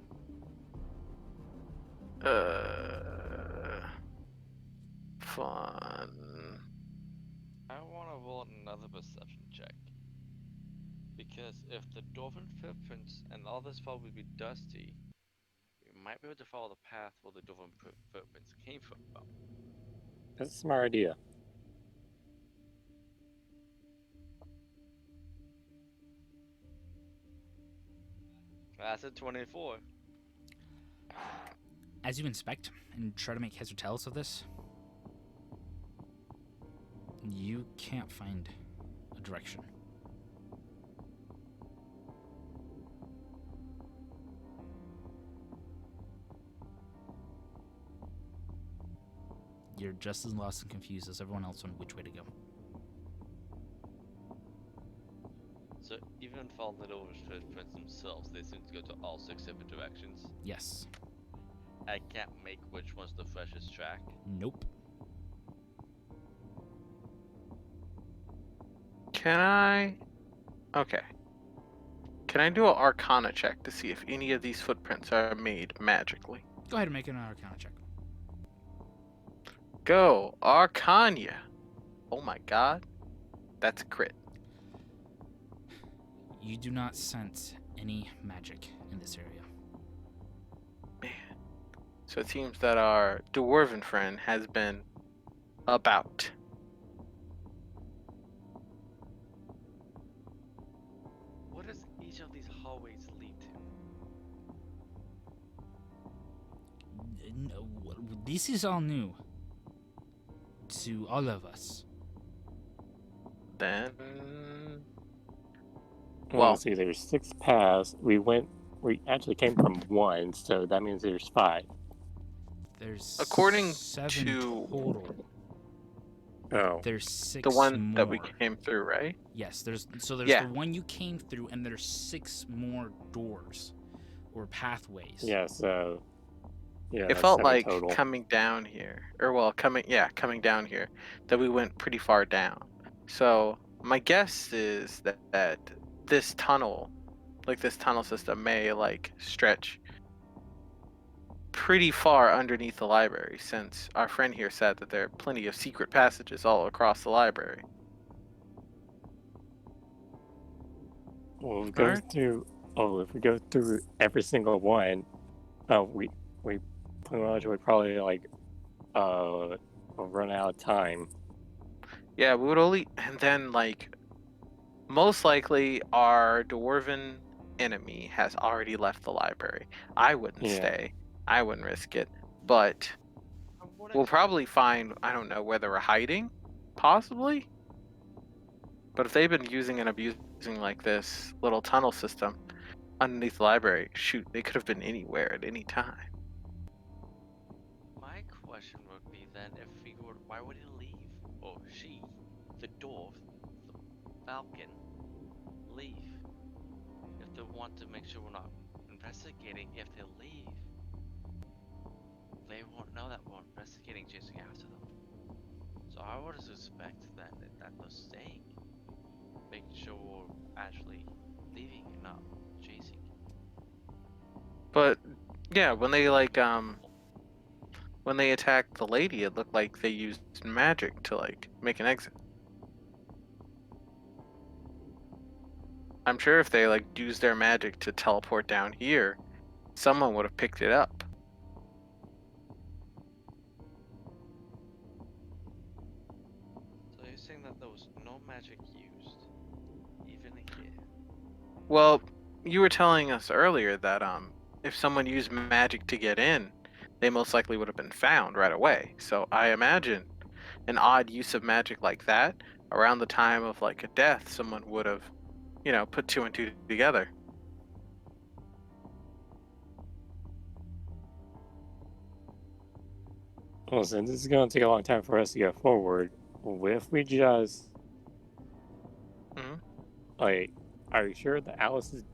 Fun. I want to roll another perception check. Because if the dolphin footprints and all this probably be dusty, we might be able to follow the path where the dolphin footprints came from. That's a smart idea. That's a 24. As you inspect and try to make heads or tails of this, You can't find a direction. You're just as lost and confused as everyone else on which way to go. So even following the footprints themselves, they seem to go to all 6 different directions. Yes. I can't make which one's the freshest track. Nope. Can I? Okay. Can I do an Arcana check to see if any of these footprints are made magically? Go ahead and make an Arcana check. Go, Arcana. Oh my god. That's a crit. You do not sense any magic in this area. Man. So it seems that our dwarven friend has been about. What does each of these hallways lead to? No, this is all new to all of us. Then. Well, see, there's 6 paths. We actually came from 1, so that means there's 5. There's According 7 to- total. Oh. There's 6 The one more. that we came through, right? Yes, there's Yeah. the one you came through, and there's 6 more doors or pathways. Yeah, so... Yeah, It that's felt 7 like total. coming down here, coming down here, that we went pretty far down. So my guess is that this tunnel system may stretch pretty far underneath the library, since our friend here said that there are plenty of secret passages all across the library. Well, if we go through every single one, we pretty much would probably run out of time. Yeah, we would only, and then most likely our dwarven enemy has already left the library. I wouldn't stay. I wouldn't risk it. But we'll probably find, I don't know, where they were hiding, possibly. But if they've been using and abusing this little tunnel system underneath the library, shoot, they could have been anywhere at any time. My question would be then, why would he leave? Or she, the dwarf, the falcon, leave? If they want to make sure we're not investigating, if they leave, they won't know that we're investigating, chasing after them. So I would suspect that they're staying, making sure we're actually leaving and not chasing. But yeah, when they when they attacked the lady, it looked like they used magic to make an exit. I'm sure if they used their magic to teleport down here, someone would have picked it up. So you're saying that there was no magic used, even here? Well, you were telling us earlier that if someone used magic to get in, they most likely would have been found right away. So I imagine an odd use of magic like that around the time of a death, someone would have, put 2 and 2 together. Well, since this is going to take a long time for us to go forward, what if we just... Mhm. Are you sure that Alice is...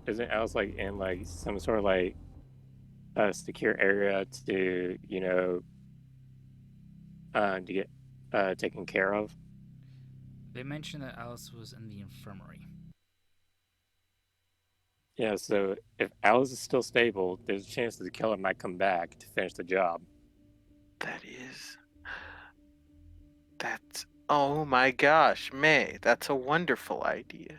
isn't Alice, in, some sort of, secure area to, to get, taken care of? They mentioned that Alice was in the infirmary. Yeah, so if Alice is still stable, there's a chance that the killer might come back to finish the job. That's, oh my gosh, May, that's a wonderful idea.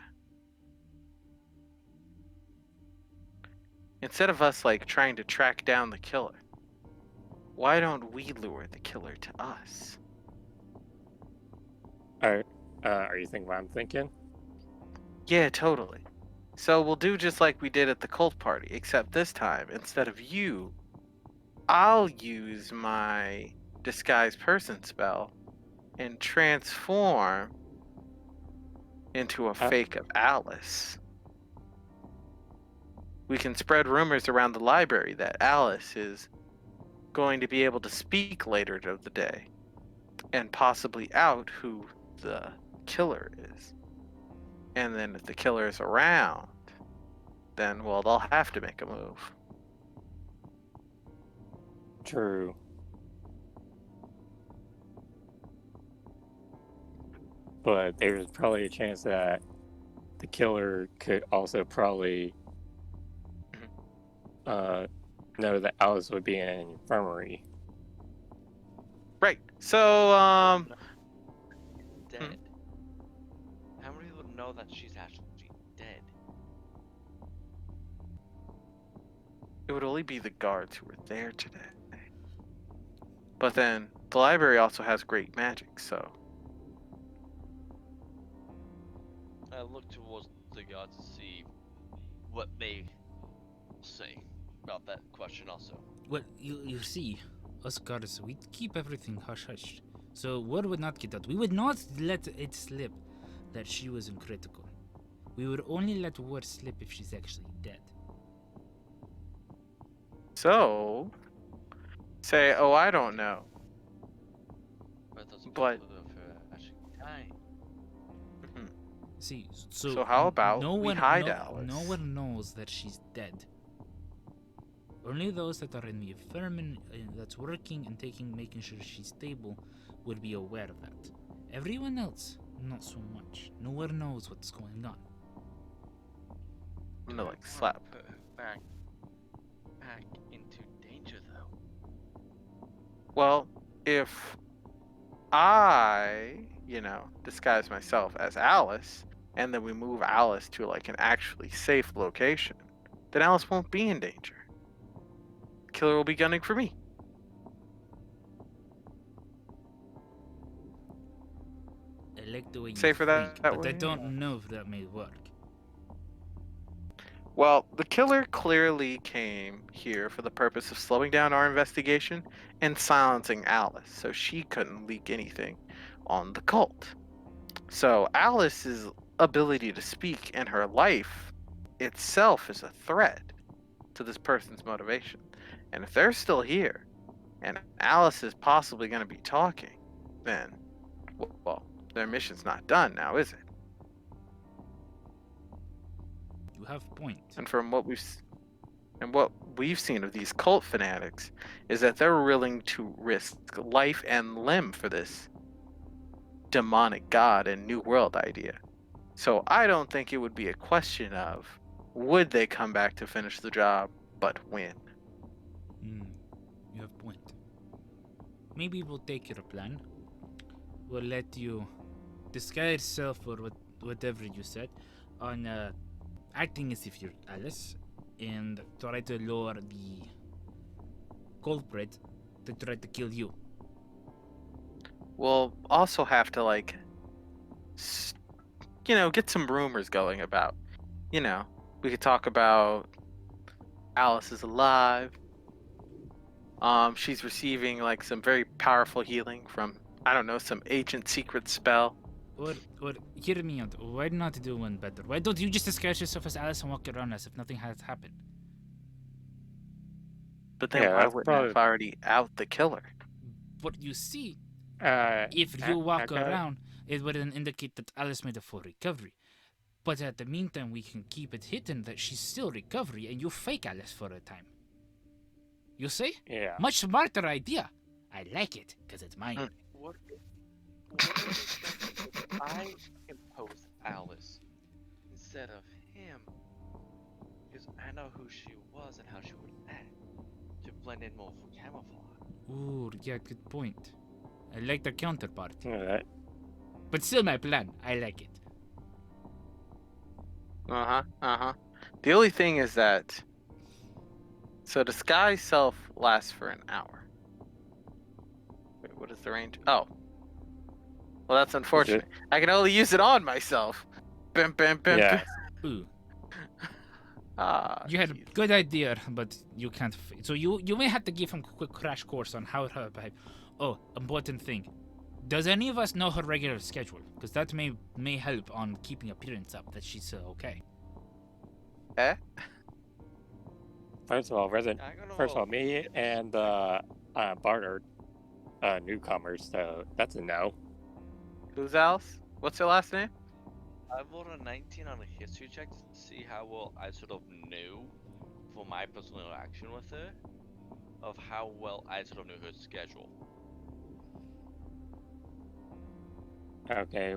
Instead of us trying to track down the killer, why don't we lure the killer to us? Are you thinking what I'm thinking? Yeah, totally. So we'll do just like we did at the cult party, except this time, instead of you, I'll use my disguise person spell and transform into a fake of Alice. We can spread rumors around the library that Alice is going to be able to speak later of the day and possibly out who the killer is. And then if the killer is around, then, well, they'll have to make a move. True. But there's probably a chance that the killer could also probably know that Alice would be in an infirmary. Right. So, Dead. How many people know that she's actually dead? it would only be the guards who were there today. But then, the library also has great magic, so... I look towards the gods to see what they say about that question also. Well, you see, us gods, we keep everything hush-hush. So word would not get out. We would not let it slip that she was in critical. We would only let word slip if she's actually dead. So... say, oh, I don't know. But those But- people of her actually dying. See, so, So how about no we one, hide no, Alice? No one knows that she's dead. Only those that are in the infirmary that's working and making sure she's stable would be aware of that. Everyone else, not so much. No one knows what's going on. I'm gonna, like, slap. Put her back into danger though. Well, if I, disguise myself as Alice, and then we move Alice to like an actually safe location, then Alice won't be in danger. The killer will be gunning for me. I like the way you Safer that think, but way, I don't yeah. know if that may work. Well, the killer clearly came here for the purpose of slowing down our investigation and silencing Alice so she couldn't leak anything on the cult. So Alice's ability to speak and her life itself is a threat to this person's motivation. And if they're still here and Alice is possibly going to be talking, then, well, their mission's not done now, is it? You have point. And from what we've seen of these cult fanatics is that they're willing to risk life and limb for this demonic god and new world idea. So I don't think it would be a question of would they come back to finish the job, but when. You have point. Maybe we'll take your plan. We'll let you disguise yourself or whatever you said on acting as if you're Alice and try to lure the culprit to try to kill you. We'll also have to get some rumors going about, we could talk about Alice is alive. She's receiving like some very powerful healing from, I don't know, some ancient secret spell. Or hear me out. Why not do one better? Why don't you just disguise yourself as Alice and walk around as if nothing has happened? But then Yeah, why that's wouldn't probably- have already out the killer? But you see, If if you walk around, it would then indicate that Alice made a full recovery. But at the meantime, we can keep it hidden that she's still recovery and you fake Alice for a time. You see? Yeah. Much smarter idea. I like it, because it's mine. What if I impose Alice instead of him? Because I know who she was and how she would act to blend in more for camouflage. Ooh, yeah, good point. I like the counterpart. Alright. But still my plan. I like it. The only thing is that, so disguise self lasts for an hour. Wait, what is the range? Oh. Well, that's unfortunate. I can only use it on myself. Bim, bim, bim, Yeah. bim. Ooh, Ah, you had a jeez. good idea, but you can't. So you may have to give him a quick crash course on how to behave. Oh, important thing. Does any of us know her regular schedule? Because that may help on keeping appearance up that she's okay. Eh? First of all, I'm gonna First of all, roll me hips. and Bart are newcomers, so that's a no. Who's else? What's your last name? I rolled a 19 on a history check to see how well I sort of knew for my personal interaction with her, of how well I sort of knew her schedule. Okay.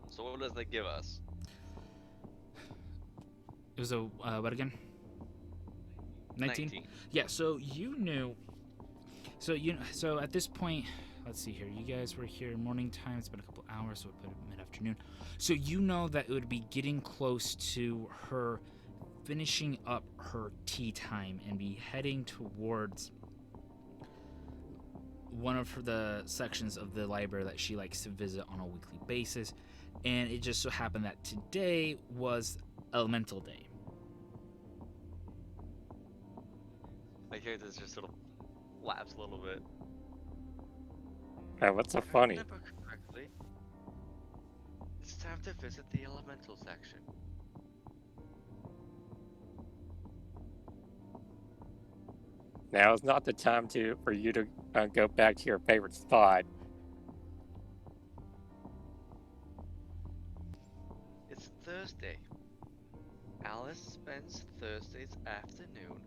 So what does that give us? It was a what again? 19? Yeah. So you knew. So at this point, let's see here. You guys were here morning time. It's been a couple hours, so we put it mid-afternoon. So you know that it would be getting close to her finishing up her tea time and be heading towards one of the sections of the library that she likes to visit on a weekly basis. And it just so happened that today was Elemental Day. My character just sort of laughs a little bit. What's so If I funny? remember correctly, it's time to visit the elemental section. Now is not the time for you to go back to your favorite spot. It's Thursday. Alice spends Thursdays afternoon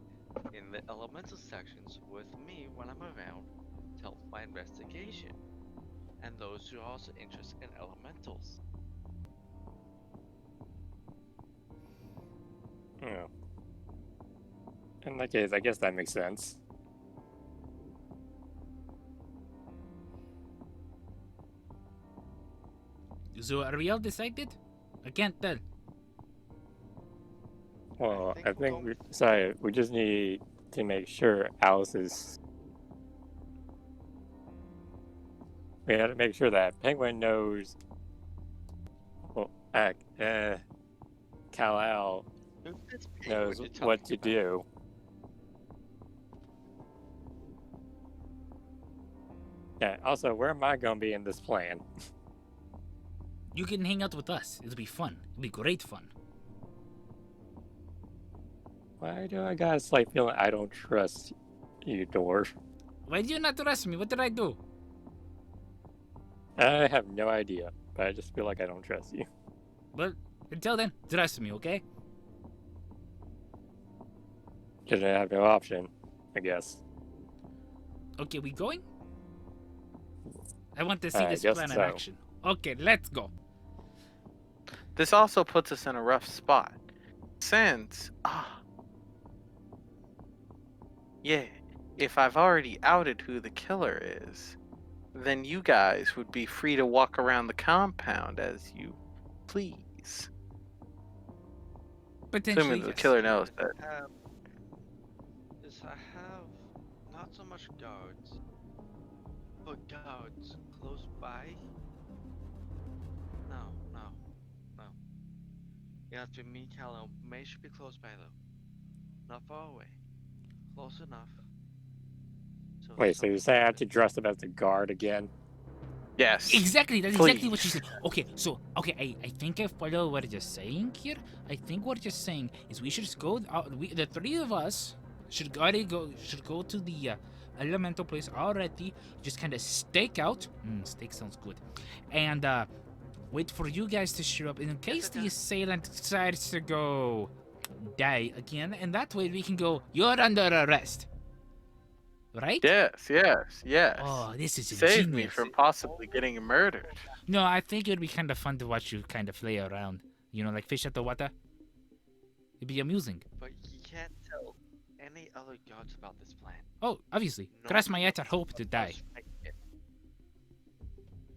in the elemental sections with me when I'm around to help my investigation, and those who are also interested in elementals. Oh. In that case, I guess that makes sense. So are we all decided? I can't tell. Well, I we'll think go- we decided we just need to make sure Alice is. We had to make sure that Penguin knows. Well, Kal-El Who is knows you're what talking to about? do. Yeah. Also, where am I gonna be in this plan? You can hang out with us. It'll be fun. It'll be great fun. Why do I got a slight feeling I don't trust you, dwarf? Why do you not trust me? What did I do? I have no idea, but I just feel like I don't trust you. Well, until then, trust me, okay? Because I have no option, I guess. Okay, we going? I want to see I this guess plan in so. action. Okay, let's go. This also puts us in a rough spot. Since, yeah, if I've already outed who the killer is, then you guys would be free to walk around the compound as you please. Potentially, Assuming the yes. killer knows that. Is I have not so much guards, but guards close by. No. You have to meet Callum. May should be close by though. Not far away. Close enough. Wait, so you're something saying I have happens. to dress up as the guard again? Yes. Exactly, that's exactly what she Please. said. Okay, I think I follow what you're saying here. I think what you're saying is we should just go. The three of us should go to the elemental place already. Just kind of stake out. Steak sounds good, and wait for you guys to show up in case the assailant decides to go die again, and that way we can go. You're under arrest, right? Yes. Oh, this is Save me ingenious. from possibly getting murdered. No, I think it'd be kind of fun to watch you kind of play around. You know, like fish out the water. It'd be amusing. But you can't tell any other guards about this plan. Oh, obviously. No Cross my one heart, I hope to die. else break it.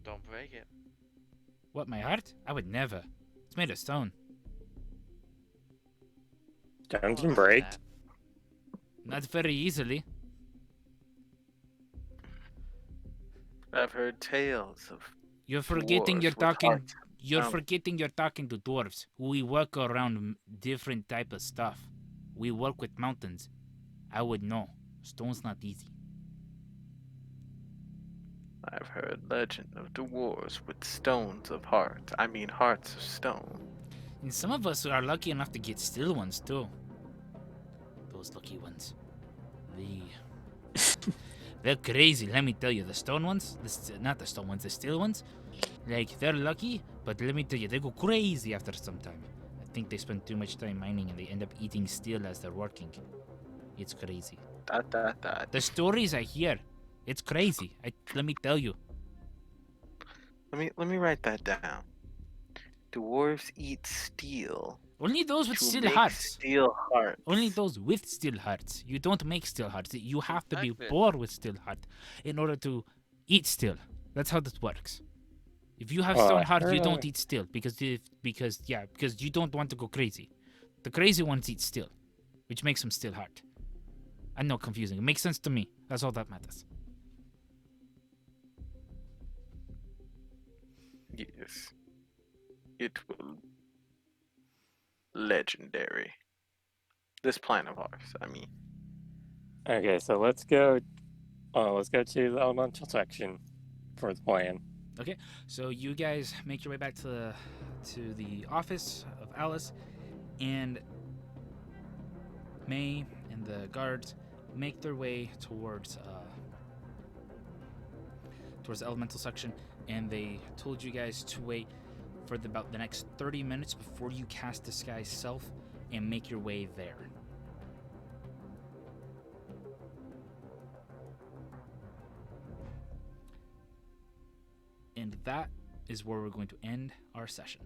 Don't break it. What, my heart? I would never. It's made of stone. Stones Oh, can I break. that. Not very easily. I've heard tales of You're forgetting dwarves you're with talking. hearts. You're Oh. forgetting you're talking to dwarves. We work around different type of stuff. We work with mountains. I would know. Stone's not easy. I've heard legend of dwarves with stones of heart. I mean, hearts of stone. And some of us are lucky enough to get still ones too. Those lucky ones. They're crazy, let me tell you. The stone ones, not the stone ones, the steel ones, like, they're lucky, but let me tell you, they go crazy after some time. I think they spend too much time mining and they end up eating steel as they're working. It's crazy. The stories I hear, it's crazy. Let me tell you. Let me write that down. Dwarves eat steel. Only those with to steel make hearts. Steel hearts. Only those with steel hearts. You don't make steel hearts. You have to be Exactly. born with steel heart in order to eat steel. That's how this works. If you have Oh, stone I hearts, you heard don't eat steel because you don't want to go crazy. The crazy ones eat steel, which makes them steel heart. I know, confusing. It makes sense to me. That's all that matters. Yes. It will. Legendary. This plan of ours, I mean. Okay, so let's go. Let's go to the elemental section for the plan. Okay, so you guys make your way back to the office of Alice, and May and the guards make their way towards the elemental section, and they told you guys to wait for about the next 30 minutes before you cast Disguise Self and make your way there. And that is where we're going to end our session.